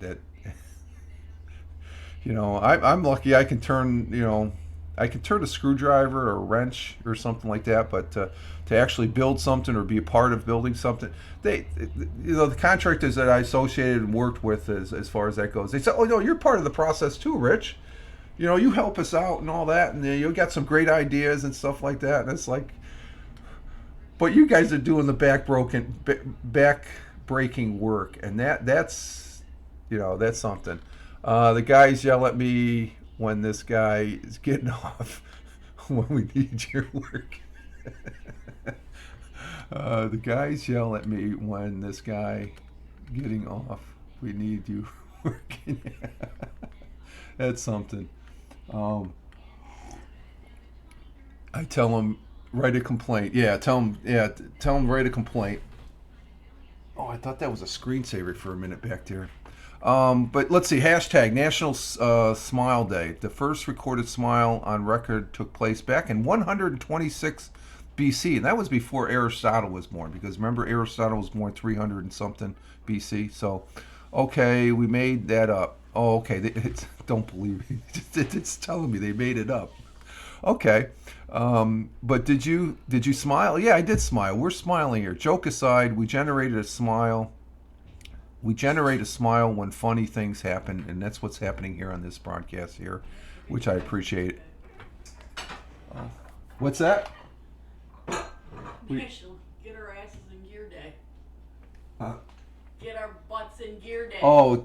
I'm lucky. I can turn a screwdriver or a wrench or something like that. But to actually build something or be a part of building something, the contractors that I associated and worked with, as far as that goes, they said, "Oh no, you're part of the process too, Rich. You help us out and all that, and you got some great ideas and stuff like that." And it's like, but you guys are doing the back breaking work, and that's something. The guys yell at me when this guy is getting off when we need your work. The guys yell at me when this guy getting off. We need you working. That's something. Um, I tell them write a complaint. Yeah, tell them. Yeah, tell them write a complaint. Oh, I thought that was a screensaver for a minute back there. But let's see. Hashtag National Smile Day. The first recorded smile on record took place back in 126 BC, and that was before Aristotle was born. Because remember, Aristotle was born 300 and something BC. So, okay, we made that up. Oh, okay. Don't believe me. It's telling me they made it up. Okay. But did you smile? Yeah, I did smile. We're smiling here. Joke aside, we generated a smile. We generate a smile when funny things happen, and that's what's happening here on this broadcast here, which I appreciate. What's that? National Get Our Asses in Gear Day. Get our butts in gear day. Oh,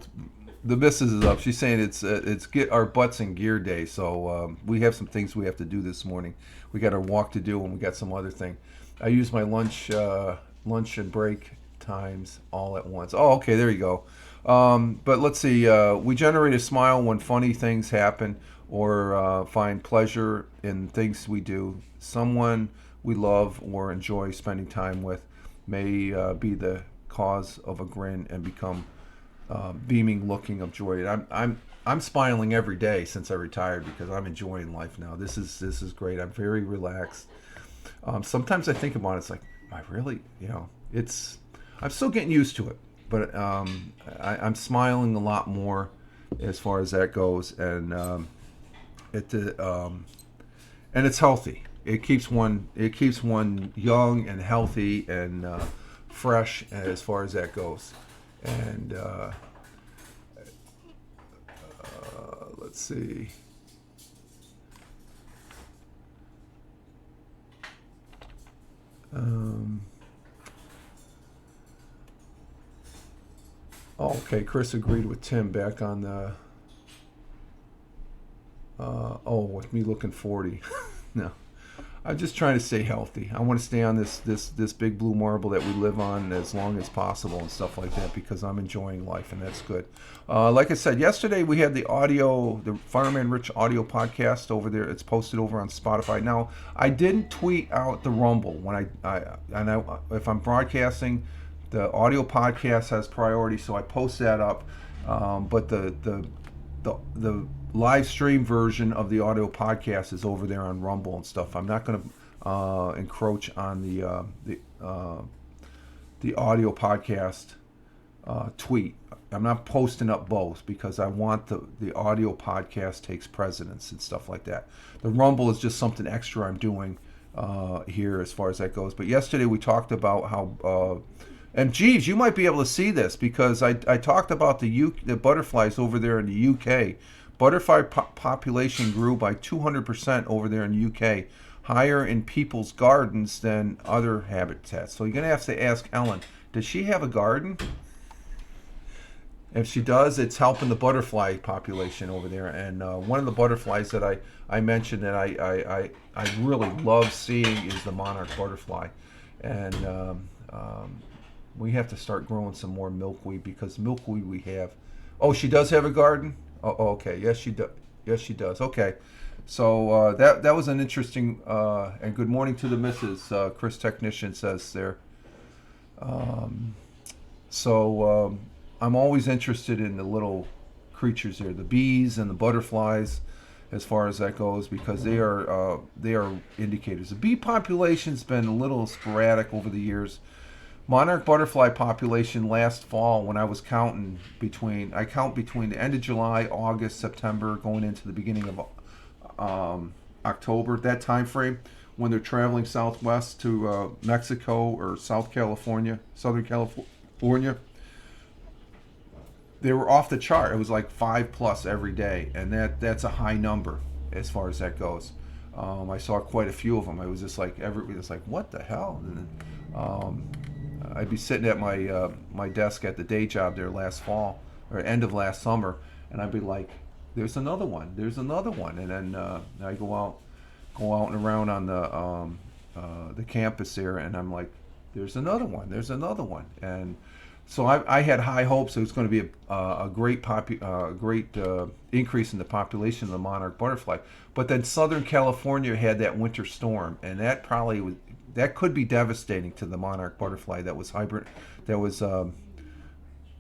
the missus is up. She's saying it's get our butts in gear day. So we have some things we have to do this morning. We got our walk to do, and we got some other thing. I use my lunch and break times all at once. Oh, okay, there you go. But let's see. We generate a smile when funny things happen or find pleasure in things we do. Someone we love or enjoy spending time with may be the cause of a grin and become beaming looking of joy. And I'm smiling every day since I retired because I'm enjoying life now. This is great. I'm very relaxed. Sometimes I think about it. It's like, am I really? I'm still getting used to it, but I'm smiling a lot more as far as that goes, and it's healthy. It keeps one young and healthy and fresh as far as that goes. And let's see. Okay, Chris agreed with Tim back on the. With me looking 40. No, I'm just trying to stay healthy. I want to stay on this big blue marble that we live on as long as possible and stuff like that because I'm enjoying life and that's good. Like I said, yesterday we had the Fireman Rich audio podcast over there. It's posted over on Spotify. Now, I didn't tweet out the Rumble when if I'm broadcasting, the audio podcast has priority, so I post that up. But the live stream version of the audio podcast is over there on Rumble and stuff. I'm not going to encroach on the audio podcast tweet. I'm not posting up both because I want the audio podcast takes precedence and stuff like that. The Rumble is just something extra I'm doing here as far as that goes. But yesterday we talked about how and Jeeves, you might be able to see this because I talked about the butterflies over there in the UK. Butterfly population grew by 200% over there in the UK, higher in people's gardens than other habitats. So you're going to have to ask Ellen, does she have a garden? If she does, it's helping the butterfly population over there. And one of the butterflies that I mentioned that I really love seeing is the monarch butterfly. And we have to start growing some more milkweed because milkweed we have. Oh, she does have a garden? Oh, okay. Yes, she does. Yes, she does. Okay. So that was an interesting and good morning to the missus. Chris Technician says there. I'm always interested in the little creatures there, the bees and the butterflies, as far as that goes, because they are indicators. The bee population's been a little sporadic over the years. Monarch butterfly population last fall, when I was counting I count between the end of July, August, September, going into the beginning of October, that time frame, when they're traveling southwest to Mexico or Southern California, they were off the chart. It was like 5+ every day, and that's a high number as far as that goes. I saw quite a few of them. I was just like, everybody was like, what the hell? And I'd be sitting at my desk at the day job there last fall or end of last summer, and I'd be like, there's another one, and then I go out and around on the campus there, and I'm like, there's another one, and so I had high hopes it was going to be a great increase in the population of the monarch butterfly. But then Southern California had that winter storm, and that could be devastating to the monarch butterfly that was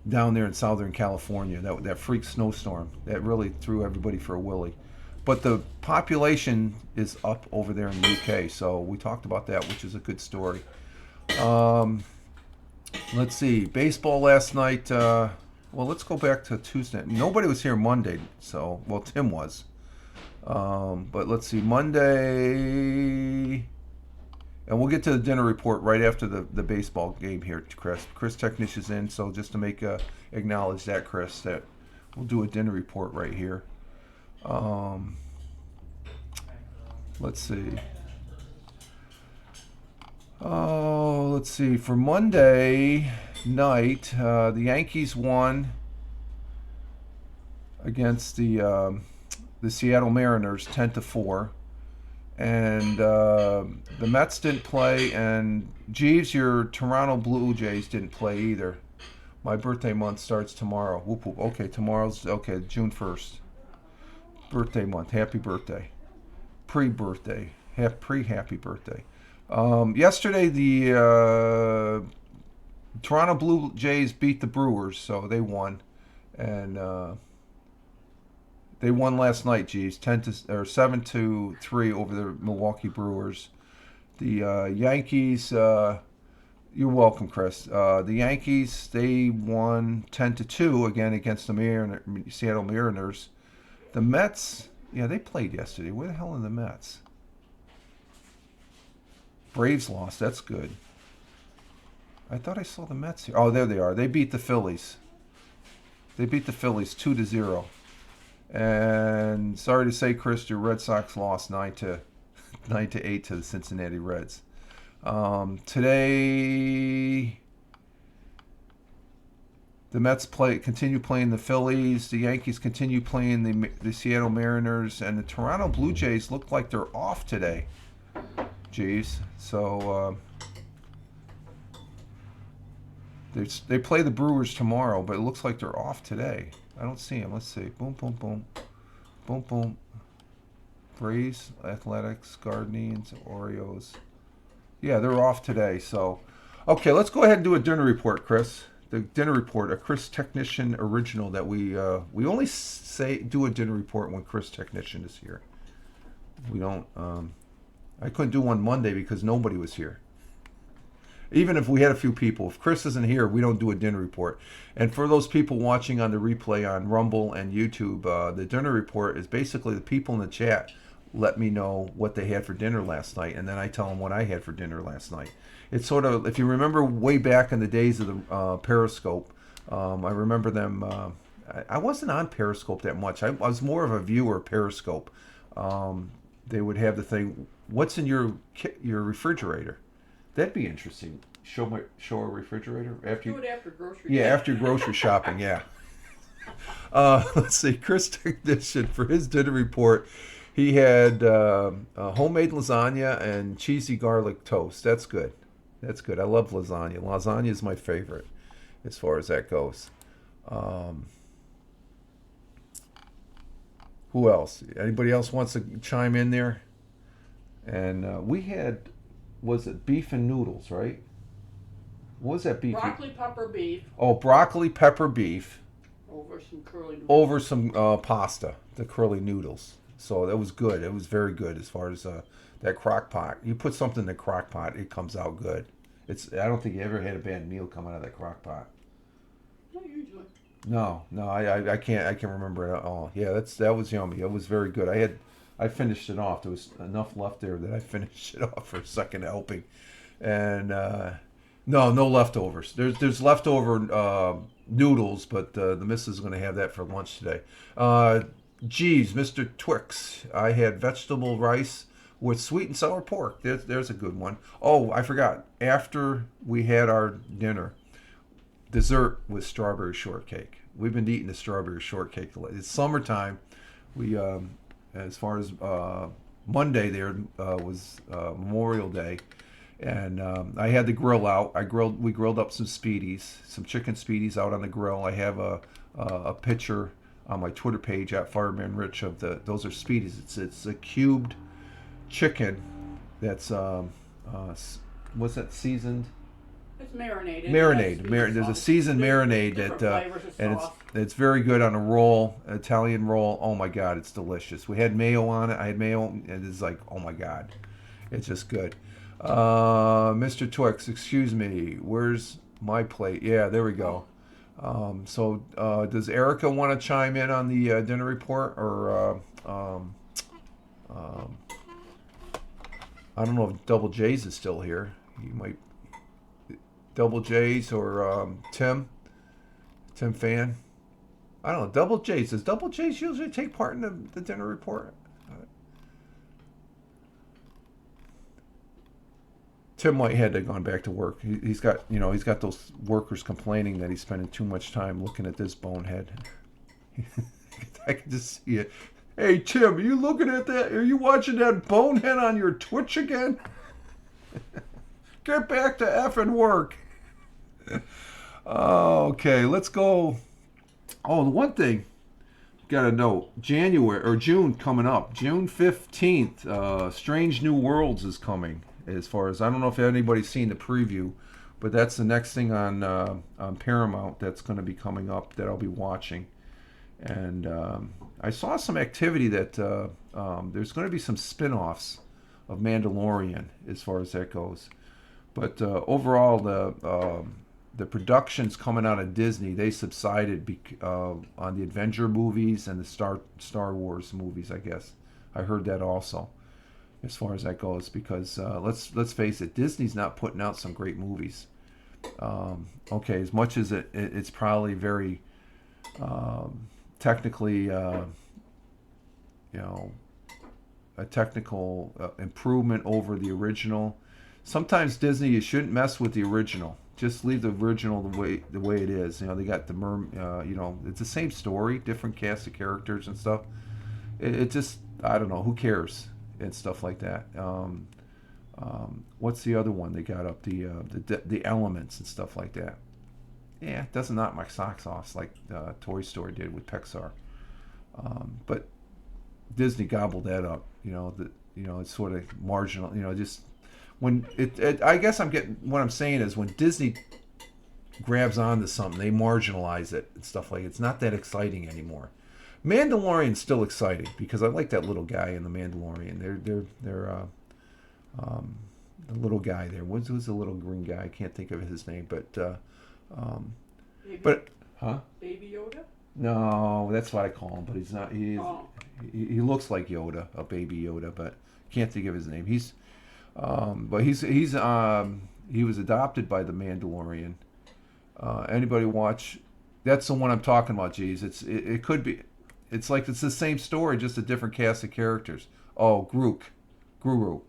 down there in Southern California. That freak snowstorm that really threw everybody for a willy. But the population is up over there in the UK, so we talked about that, which is a good story. Let's see, baseball last night. Well, let's go back to Tuesday. Nobody was here Monday, well, Tim was. But let's see, Monday, and we'll get to the dinner report right after the baseball game here, Chris. Chris Technician's in, so just to acknowledge that, Chris, that we'll do a dinner report right here. Let's see. Oh, let's see. For Monday night, the Yankees won against the Seattle Mariners 10-4, and the Mets didn't play, and Jeeves, your Toronto Blue Jays didn't play either. My birthday month starts tomorrow. Whoop, whoop. Okay, tomorrow's June 1st. Birthday month. Happy birthday. Pre-birthday. Happy birthday. Yesterday, the Toronto Blue Jays beat the Brewers, so they won, and they won last night. Jeeves, 7-3 over the Milwaukee Brewers. The Yankees, you're welcome, Chris. The Yankees, they won 10-2 again against the Seattle Mariners. The Mets, they played yesterday. Where the hell are the Mets? Braves lost. That's good. I thought I saw the Mets here. Oh, there they are. They beat the Phillies. 2-0. And sorry to say, Chris, your Red Sox lost 9-8 to the Cincinnati Reds. Today, the Mets continue playing the Phillies. The Yankees continue playing the Seattle Mariners, and the Toronto Blue Jays look like they're off today. Jeez. So they play the Brewers tomorrow, but it looks like they're off today. I don't see them. Let's see. Boom, boom, boom. Boom, boom. Braves, Athletics, Guardians, Orioles. Yeah, they're off today. So, okay, let's go ahead and do a dinner report, Chris. The dinner report, a Chris Technician original that we only do a dinner report when Chris Technician is here. We don't... I couldn't do one Monday because nobody was here. Even if we had a few people. If Chris isn't here, we don't do a dinner report. And for those people watching on the replay on Rumble and YouTube, the dinner report is basically the people in the chat let me know what they had for dinner last night, and then I tell them what I had for dinner last night. It's sort of, if you remember way back in the days of the Periscope, I remember them, I wasn't on Periscope that much. I was more of a viewer of Periscope. They would have the thing, what's in your refrigerator? That'd be interesting. Show a refrigerator after. Do it after grocery. Yeah, after grocery shopping. Yeah. Let's see. Chris Technician, for his dinner report, he had homemade lasagna and cheesy garlic toast. That's good. That's good. I love lasagna. Lasagna is my favorite as far as that goes. Who else? Anybody else wants to chime in there? And we had, was it beef and noodles, right? What was that beef? Broccoli pepper beef. Oh, broccoli pepper beef. Over some curly noodles. Over some pasta, the curly noodles. So that was good. It was very good as far as that crock pot. You put something in the crock pot, it comes out good. I don't think you ever had a bad meal come out of that crock pot. Not usually. No, I can't remember it at all. Yeah, that was yummy. It was very good. I finished it off. There was enough left there that I finished it off for a second helping, and no leftovers. There's leftover noodles, but the missus is going to have that for lunch today. Geez, Mr. Twix, I had vegetable rice with sweet and sour pork. There's a good one. Oh, I forgot. After we had our dinner, dessert was strawberry shortcake. We've been eating the strawberry shortcake. It's summertime. We, as far as Monday there was Memorial Day, and I had the grill out. We grilled up some speedies, some chicken speedies out on the grill. I have a picture on my Twitter page at Fireman Rich of those are speedies. It's a cubed chicken that's what's that seasoned? It's marinated. There's a seasoned marinade and it's very good on a roll, Italian roll. Oh my God, it's delicious. We had mayo on it. I had mayo, and it's like, oh my God, it's just good. Mr. Twix, excuse me, where's my plate? Yeah, there we go. So does Erica want to chime in on the dinner report, or I don't know if Double J's is still here. You might. Double J's or Tim Fan. I don't know. Double J's. Does Double J's usually take part in the dinner report? Tim might had to gone back to work. He's got those workers complaining that he's spending too much time looking at this bonehead. I can just see it. Hey Tim, are you looking at that? Are you watching that bonehead on your Twitch again? Get back to effing work. Okay, let's go. Oh, the one thing you gotta know, June coming up, June 15th, Strange New Worlds is coming. As far as, I don't know if anybody's seen the preview, but that's the next thing on Paramount that's going to be coming up that I'll be watching. And I saw some activity that there's going to be some spin-offs of Mandalorian as far as that goes. But overall, the productions coming out of Disney, they subsided on the Avenger movies and the Star Wars movies, I guess. I heard that also, as far as that goes, because let's face it, Disney's not putting out some great movies. Okay, as much as it's probably very technically, a technical improvement over the original. Sometimes Disney, you shouldn't mess with the original. Just leave the original the way it is. They got the it's the same story, different cast of characters and stuff. It just, I don't know, who cares and stuff like that. What's the other one they got up? The Elements and stuff like that. Yeah, it doesn't knock my socks off like Toy Story did with Pixar. But Disney gobbled that up. It's sort of marginal. Just when I guess what I'm saying is when Disney grabs onto something, they marginalize it and stuff like it. It's not that exciting anymore. Mandalorian's still exciting because I like that little guy in the Mandalorian. They're the little guy there. Who's the little green guy? I can't think of his name, but Baby Yoda? No, that's what I call him, but he's not. He looks like Yoda, a baby Yoda, but can't think of his name. He was adopted by the Mandalorian. Anybody watch? That's the one I'm talking about. Geez, it could be. It's like it's the same story, just a different cast of characters. Oh, Grook, Groku,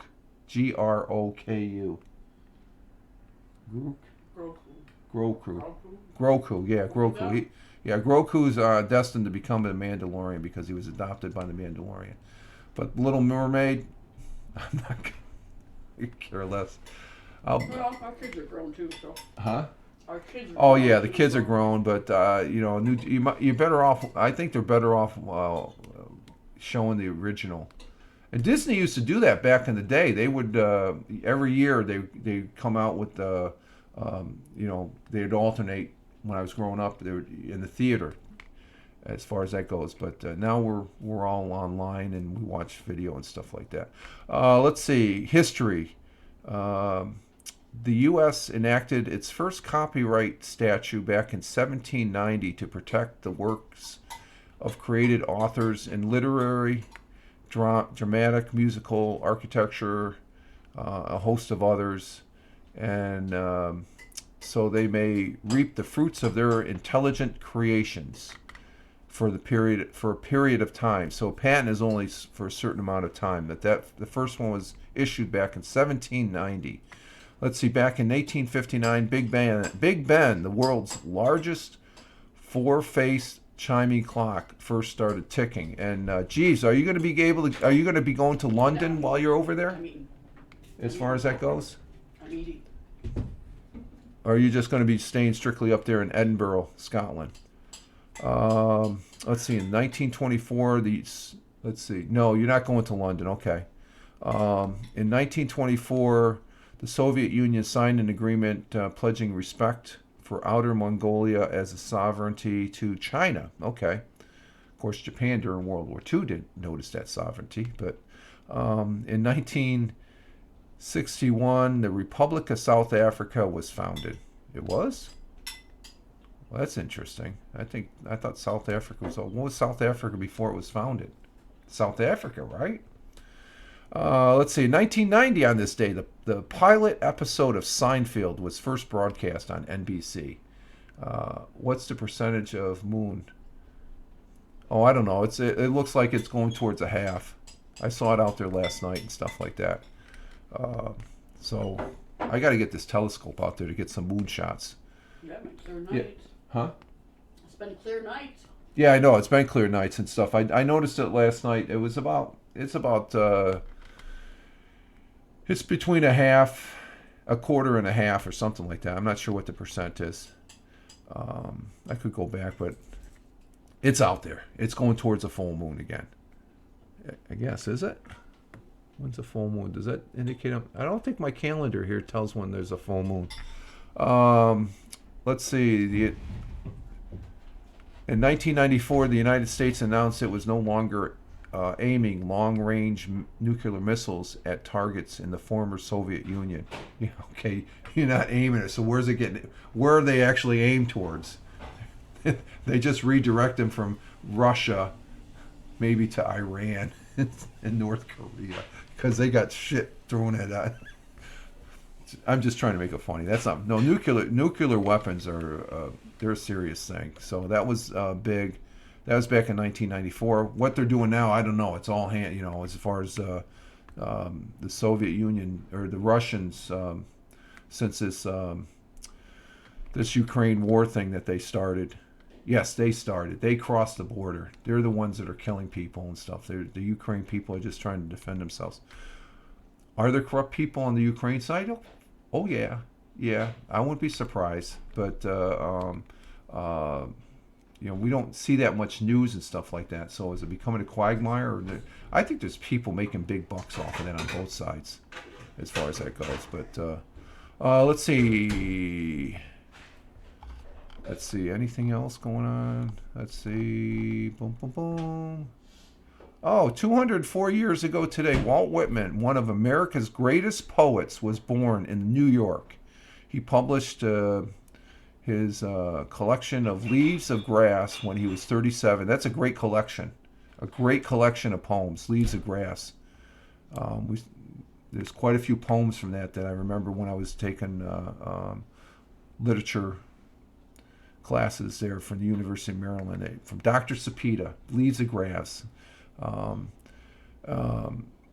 Groku. Groku, yeah, Groku. Groku's destined to become a Mandalorian because he was adopted by the Mandalorian. But Little Mermaid, I'm not gonna care less. Well, our kids are grown too, so. Huh? Our kids. Oh yeah, the kids are grown, but you're better off. I think they're better off showing the original. And Disney used to do that back in the day. They would every year they come out with they'd alternate. When I was growing up, they were in the theater, as far as that goes. But now we're all online and we watch video and stuff like that. Let's see, history. the U.S. enacted its first copyright statute back in 1790 to protect the works of created authors in literary, dramatic, musical, architecture, a host of others, and so they may reap the fruits of their intelligent creations for a period of time. So a patent is only for a certain amount of time. The first one was issued back in 1790. Let's see, back in 1859, Big Ben, the world's largest four-faced chiming clock, first started ticking. And geez, are you going to be going to London while you're over there? I'm eating. As far as that goes? I'm eating. Or are you just going to be staying strictly up there in Edinburgh, Scotland? Let's see, in 1924, no, you're not going to London, okay. In 1924, the Soviet Union signed an agreement pledging respect for Outer Mongolia as a sovereignty to China, okay. Of course, Japan during World War II didn't notice that sovereignty, but in 1961, the Republic of South Africa was founded. It was? Well, that's interesting. I thought South Africa was... What was South Africa before it was founded? South Africa, right? Let's see. 1990 on this day, the pilot episode of Seinfeld was first broadcast on NBC. What's the percentage of moon? Oh, I don't know. It looks like it's going towards a half. I saw it out there last night and stuff like that. So I got to get this telescope out there to get some moon shots. Yeah, it makes clear nights. Yeah. Huh? It's been clear nights. Yeah, I know. It's been clear nights and stuff. I noticed it last night. It's between a quarter and a half or something like that. I'm not sure what the percent is. I could go back, but it's out there. It's going towards a full moon again. I guess, is it? When's a full moon? Does that indicate? I don't think my calendar here tells when there's a full moon. Let's see. In 1994, the United States announced it was no longer aiming long-range nuclear missiles at targets in the former Soviet Union. Yeah, okay, you're not aiming it. So where's it getting? Where are they actually aimed towards? They just redirect them from Russia, maybe to Iran and North Korea, because they got shit thrown at that. I'm just trying to make it funny. That's not nuclear weapons are they're a serious thing. So that was big. That was back in 1994. What they're doing now, I don't know. It's all as far as the Soviet Union or the Russians, since this Ukraine war thing that they started. Yes, they started. They crossed the border. They're the ones that are killing people and stuff. The Ukraine people are just trying to defend themselves. Are there corrupt people on the Ukraine side? Oh yeah. I wouldn't be surprised. But we don't see that much news and stuff like that. So is it becoming a quagmire? I think there's people making big bucks off of that on both sides, as far as that goes. But let's see. Let's see. Anything else going on? Let's see. Boom, boom, boom. Oh, 204 years ago today, Walt Whitman, one of America's greatest poets, was born in New York. He published his collection of Leaves of Grass when he was 37. That's a great collection. A great collection of poems, Leaves of Grass. There's quite a few poems from that I remember when I was taking literature classes there from the University of Maryland. From Dr. Cepeda, Leaves of Grass.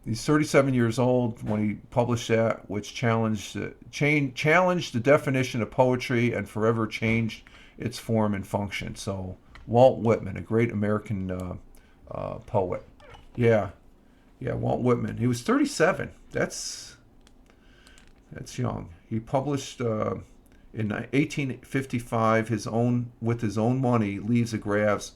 He's 37 years old when he published that, which challenged the definition of poetry and forever changed its form and function. So Walt Whitman, a great American poet. Yeah, Walt Whitman. He was 37. That's young. He published in 1855 with his own money, Leaves of Grass,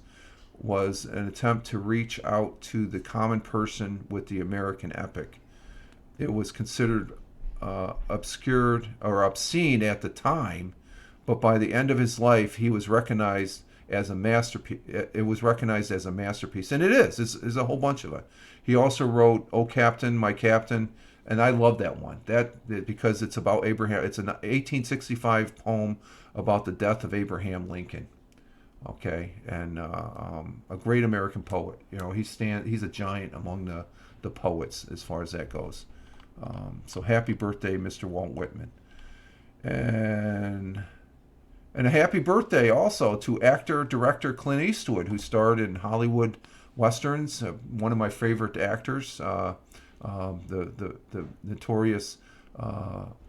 was an attempt to reach out to the common person with the American epic. It was considered obscured or obscene at the time, but by the end of his life, he was recognized as a masterpiece. It was recognized as a masterpiece, and it is. It's a whole bunch of it. He also wrote "Oh Captain, My Captain," And I love that one. Because it's about Abraham. It's an 1865 poem about the death of Abraham Lincoln. Okay, and a great American poet. He's a giant among the poets as far as that goes. So happy birthday, Mr. Walt Whitman, and a happy birthday also to actor director Clint Eastwood, who starred in Hollywood westerns. One of my favorite actors, the notorious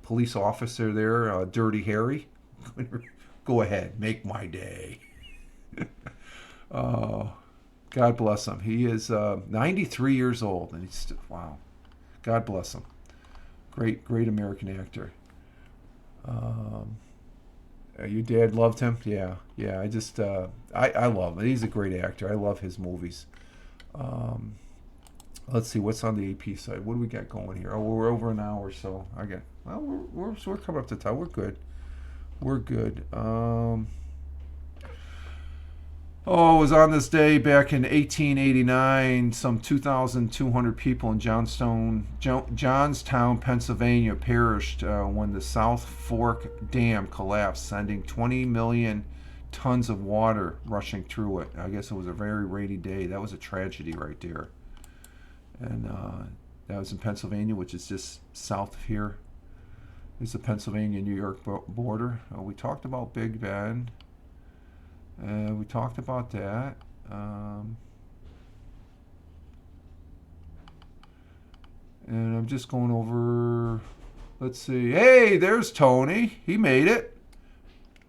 police officer there, Dirty Harry. Go ahead, make my day. Oh, God bless him. He is 93 years old, and wow. God bless him. Great American actor. Your dad loved him? Yeah. I love him. He's a great actor. I love his movies. Let's see what's on the AP side. What do we got going here? Oh, we're over an hour, so we're coming up to time. We're good. We're good. It was on this day back in 1889. Some 2,200 people in Johnstown, Pennsylvania, perished when the South Fork Dam collapsed, sending 20 million tons of water rushing through it. I guess it was a very rainy day. That was a tragedy right there. And that was in Pennsylvania, which is just south of here. It's the Pennsylvania-New York border. We talked about Big Bend. We talked about that. And I'm just going over. Let's see. Hey, there's Tony. He made it.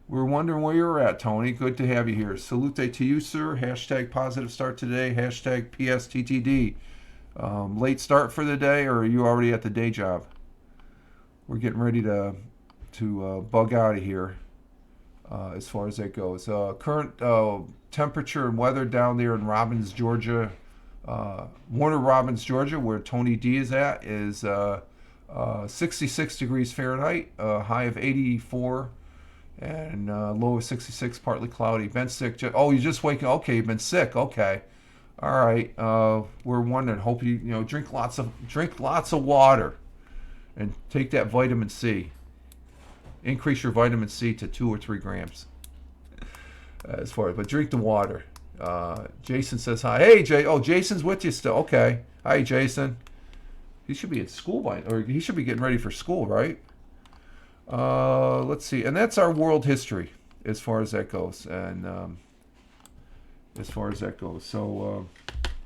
We were wondering where you were at, Tony. Good to have you here. Salute to you, sir. Hashtag positive start today. Hashtag PSTTD. Late start for the day, or are you already at the day job? We're getting ready to bug out of here. As far as that goes. Current temperature and weather down there in Robbins, Georgia, Warner Robins, Georgia, where Tony D is at, is 66 degrees Fahrenheit, high of 84, and low of 66, partly cloudy. Been sick. You're just waking. Okay, you've been sick. Okay, all right. We're wondering. Hope you drink lots of water, and take that vitamin C. Increase your vitamin C to 2 or 3 grams. But drink the water. Jason says hi. Hey, Jay. Oh, Jason's with you still. Okay. Hi, Jason. He should be at school he should be getting ready for school, right? Let's see. And that's our world history as far as that goes. And so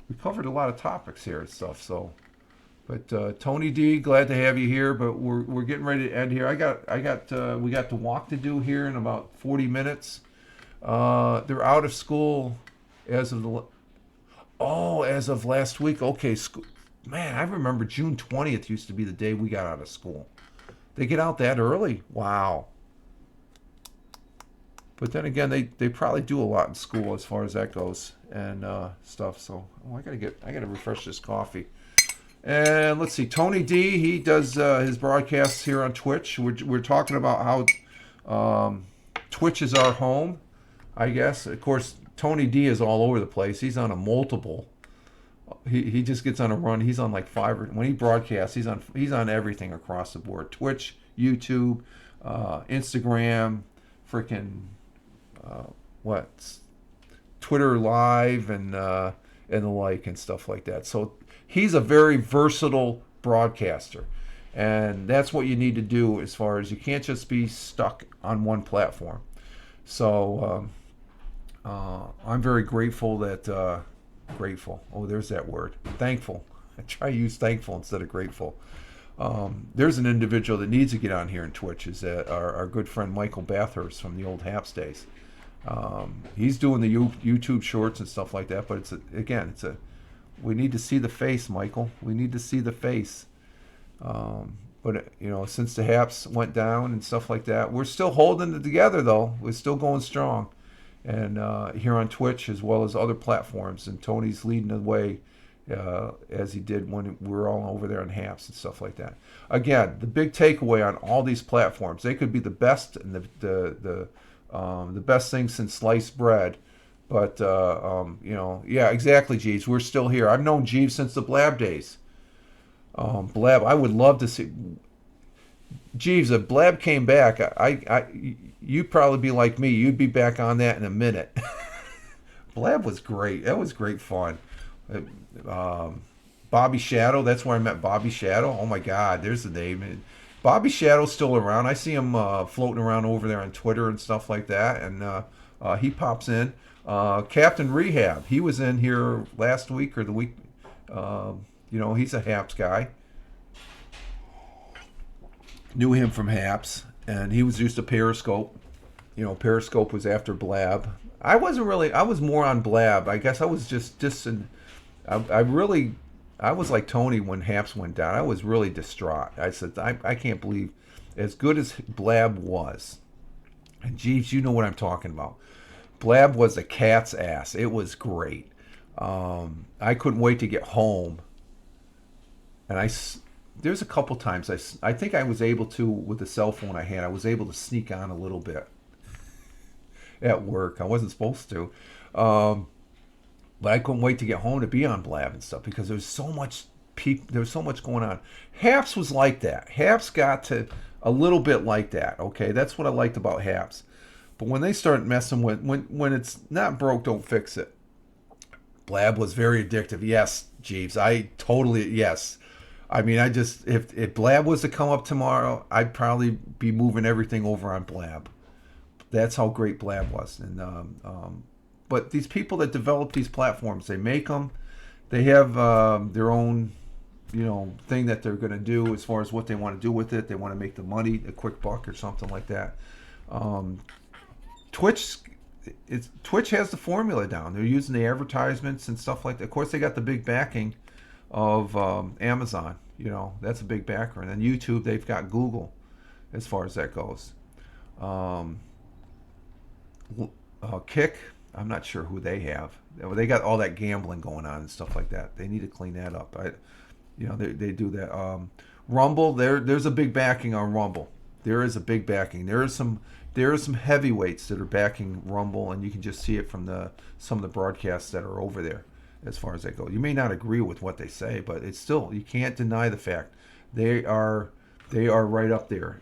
we covered a lot of topics here and stuff. So. But Tony D, glad to have you here. But we're getting ready to end here. We got the walk to do here in about 40 minutes. They're out of school as of last week. Okay, man, I remember June 20th used to be the day we got out of school. They get out that early? Wow. But then again, they probably do a lot in school as far as that goes and stuff. So I gotta refresh this coffee. And let's see, Tony D, he does his broadcasts here on Twitch. We're talking about how Twitch is our home, I guess. Of course, Tony D is all over the place. He's on a multiple. He just gets on a run. He's on like 5 when he broadcasts. He's on everything across the board: Twitch, YouTube, Instagram, freaking Twitter Live, and the like and stuff like that. So. He's a very versatile broadcaster, and that's what you need to do as far as you can't just be stuck on one platform. So I'm very grateful that grateful. Oh, there's that word. Thankful. I try to use thankful instead of grateful. There's an individual that needs to get on here in Twitch. Is our good friend Michael Bathurst from the old Haps days. He's doing the YouTube shorts and stuff like that, but we need to see the face, Michael. We need to see the face. But since the Haps went down and stuff like that, we're still holding it together, though. We're still going strong. And here on Twitch as well as other platforms. And Tony's leading the way as he did when we were all over there on Haps and stuff like that. Again, the big takeaway on all these platforms, they could be the best and the best thing since sliced bread. But, yeah, exactly, Jeeves. We're still here. I've known Jeeves since the Blab days. Blab, I would love to see. Jeeves, if Blab came back, you'd probably be like me. You'd be back on that in a minute. Blab was great. That was great fun. Um, Bobby Shadow. That's where I met Bobby Shadow. Oh my God, there's the name. Bobby Shadow's still around. I see him floating around over there on Twitter and stuff like that. And he pops in. Captain Rehab. He was in here last week or the week. He's a Haps guy. Knew him from Haps, and he was used to Periscope. Periscope was after Blab. I wasn't really. I was more on Blab. I guess I was just I was like Tony when Haps went down. I was really distraught. I said, I can't believe as good as Blab was. And Jeeves, you know what I'm talking about. Blab was a cat's ass. It was great. I couldn't wait to get home. And there's a couple times I think I was able to, with the cell phone I had, I was able to sneak on a little bit at work. I wasn't supposed to. But I couldn't wait to get home to be on Blab and stuff because there was so much going on. Haps was like that. Haps got to a little bit like that. Okay, that's what I liked about Haps. But when they start messing with when it's not broke, don't fix it. Blab was very addictive. Yes, Jeeves, yes. I mean, if Blab was to come up tomorrow, I'd probably be moving everything over on Blab. That's how great Blab was. And but these people that develop these platforms, they make them. They have their own, thing that they're going to do as far as what they want to do with it. They want to make the money, a quick buck or something like that. Twitch has the formula down. They're using the advertisements and stuff like that. Of course, they got the big backing of Amazon. That's a big backer. And then YouTube, they've got Google as far as that goes. Kick, I'm not sure who they have. They got all that gambling going on and stuff like that. They need to clean that up. They do that. Rumble, there's a big backing on Rumble. There is a big backing. There are some heavyweights that are backing Rumble, and you can just see it from some of the broadcasts that are over there as far as that goes. You may not agree with what they say, but it's still, you can't deny the fact they are right up there.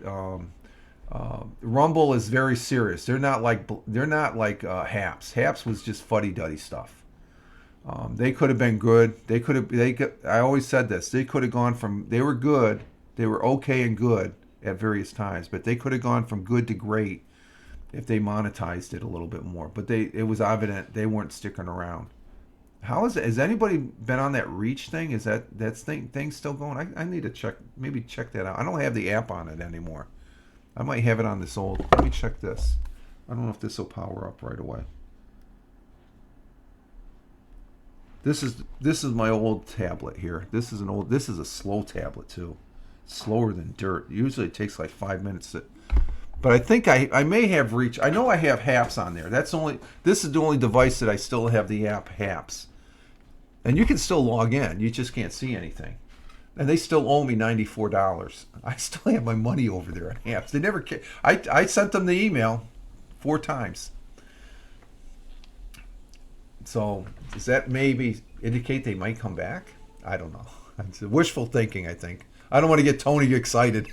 Rumble is very serious. They're not like Haps. Haps was just fuddy-duddy stuff. They could have been good. I always said this. They could have gone from, they were good, they were okay and good at various times, but they could have gone from good to great if they monetized it a little bit more. But it was evident they weren't sticking around. How is it? Has anybody been on that Reach thing? Is that thing still going? I need to check that out. I don't have the app on it anymore. I might have it on this old. Let me check this. I don't know if this will power up right away. This is my old tablet here. This is a slow tablet too. Slower than dirt. Usually it takes like 5 minutes but I think I may have Reach. I know I have Haps on there. This is the only device that I still have the app Haps. And you can still log in. You just can't see anything. And they still owe me $94. I still have my money over there on Haps. They never. I sent them the email 4 times. So does that maybe indicate they might come back? I don't know. It's wishful thinking, I think. I don't want to get Tony excited.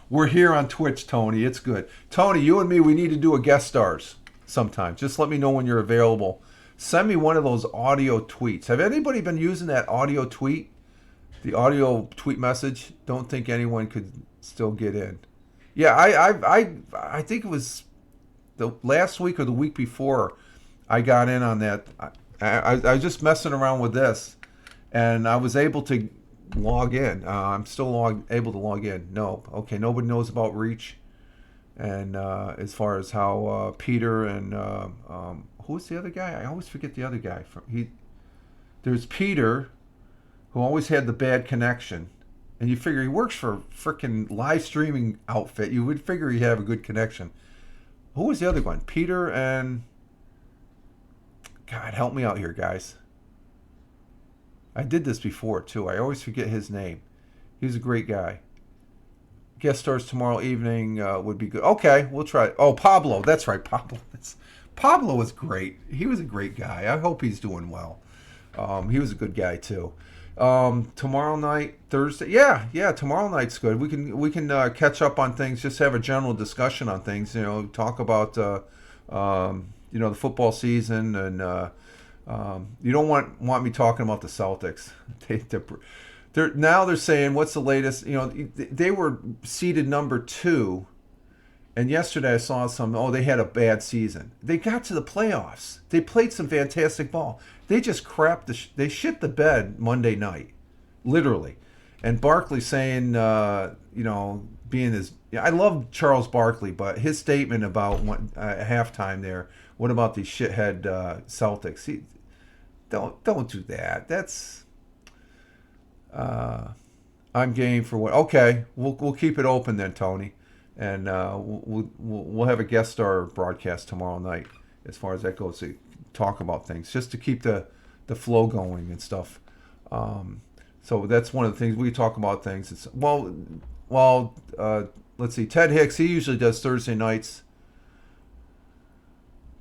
We're here on Twitch, Tony. It's good. Tony, you and me, we need to do a guest stars sometime. Just let me know when you're available. Send me one of those audio tweets. Have anybody been using that audio tweet? The audio tweet message? Don't think anyone could still get in. Yeah, I think it was the last week or the week before I got in on that. I was just messing around with this, and I was able to log in. I'm still able to log in. No, okay. Nobody knows about Reach, and as far as how Peter and who's the other guy? I always forget the other guy. There's Peter, who always had the bad connection, and you figure he works for a freaking live streaming outfit. You would figure he'd have a good connection. Who was the other one? Peter and God, help me out here, guys. I did this before, too. I always forget his name. He's a great guy. Guest stars tomorrow evening would be good. Okay, we'll try it. Oh, Pablo. That's right, Pablo. Pablo was great. He was a great guy. I hope he's doing well. He was a good guy, too. Tomorrow night, Thursday. Yeah. Tomorrow night's good. We can catch up on things. Just have a general discussion on things. Talk about the football season, and you don't want me talking about the Celtics. They're saying, what's the latest? They were seeded number 2. And yesterday I saw they had a bad season. They got to the playoffs. They played some fantastic ball. They just they shit the bed Monday night, literally. And Barkley saying, being as, I love Charles Barkley, but his statement about halftime there, what about these shithead Celtics? Don't do that. That's, I'm game for what. Okay, we'll keep it open then, Tony. And we'll have a guest star broadcast tomorrow night as far as that goes, to talk about things, just to keep the flow going and stuff. So that's one of the things we talk about things. It's, let's see, Ted Hicks, he usually does Thursday nights,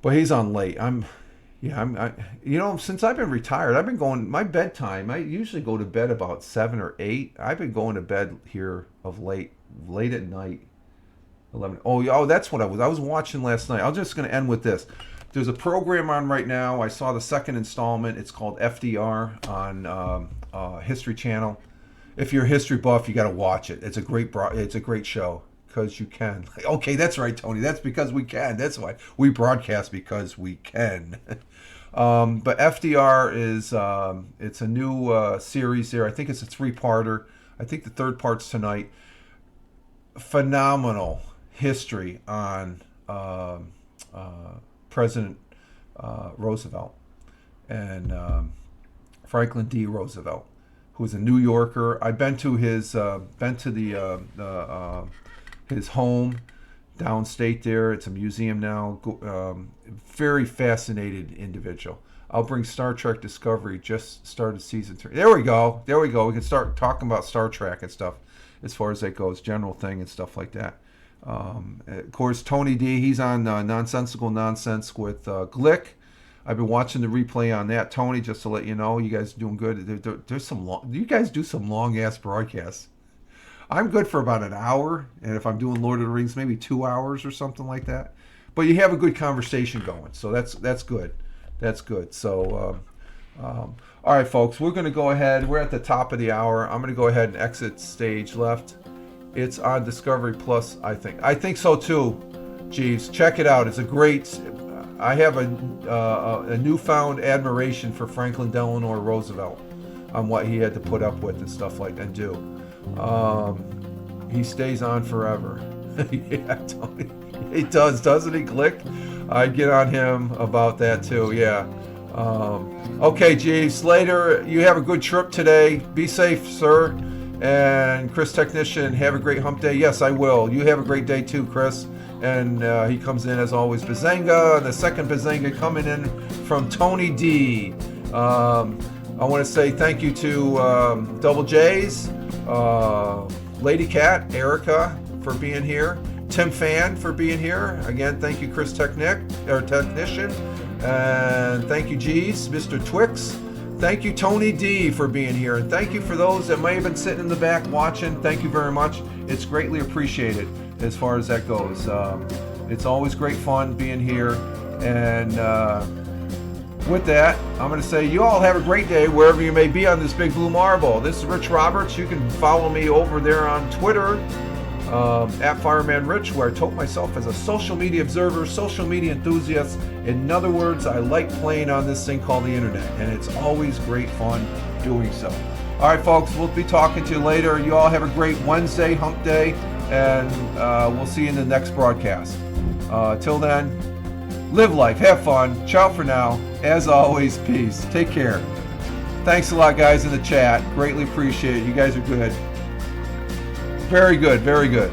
but he's on late. Since I've been retired, I've been going, my bedtime, I usually go to bed about 7 or 8. I've been going to bed here of late at night. 11. Oh, that's what I was watching last night. I'm just going to end with this. There's a program on right now. I saw the second installment. It's called FDR on History Channel. If you're a history buff, you got to watch it. It's a great show, because you can. Okay, that's right, Tony. That's because we can. That's why we broadcast, because we can. But FDR is it's a new series there. I think it's a 3-parter. I think the 3rd part's tonight. Phenomenal history on President Roosevelt and Franklin D. Roosevelt, who was a New Yorker. I've been to his his home downstate there. It's a museum now. Very fascinated individual. I'll bring Star Trek Discovery. Just started season 3. There we go. We can start talking about Star Trek and stuff, as far as that goes, general thing and stuff like that. Of course, Tony D, he's on Nonsensical Nonsense with Glick. I've been watching the replay on that, Tony, just to let you know. You guys are doing good. There's you guys do some long-ass broadcasts. I'm good for about an hour, and if I'm doing Lord of the Rings, maybe 2 hours or something like that. But you have a good conversation going, so that's good. That's good. So, all right, folks, we're going to go ahead. We're at the top of the hour. I'm going to go ahead and exit stage left. It's on Discovery Plus, I think. I think so, too, Jeeves. Check it out. It's a great... I have a newfound admiration for Franklin Delano Roosevelt on what he had to put up with and stuff like that and do. He stays on forever. Yeah, Tony. He does, doesn't he, Glick? I'd get on him about that, too, yeah. Okay, Jeeves, later. You have a good trip today. Be safe, sir. And Chris Technician, have a great hump day. Yes, I will. You have a great day too, Chris. And he comes in as always, Bazenga. The second Bazenga coming in from Tony D. I want to say thank you to Double J's, Lady Cat, Erica for being here, Tim Fan for being here. Again, thank you, Chris Technician. And thank you, G's, Mr. Twix. Thank you, Tony D, for being here. And thank you for those that may have been sitting in the back watching. Thank you very much. It's greatly appreciated as far as that goes. It's always great fun being here. And with that, I'm going to say you all have a great day wherever you may be on this big blue marble. This is Rich Roberts. You can follow me over there on Twitter, at Fireman Rich, where I tote myself as a social media observer, social media enthusiast. In other words, I like playing on this thing called the internet, and it's always great fun doing so. All right, folks, we'll be talking to you later. You all have a great Wednesday, hump day, and we'll see you in the next broadcast. Till then, live life, have fun. Ciao for now. As always, peace. Take care. Thanks a lot, guys, in the chat. Greatly appreciate it. You guys are good. Very good, very good.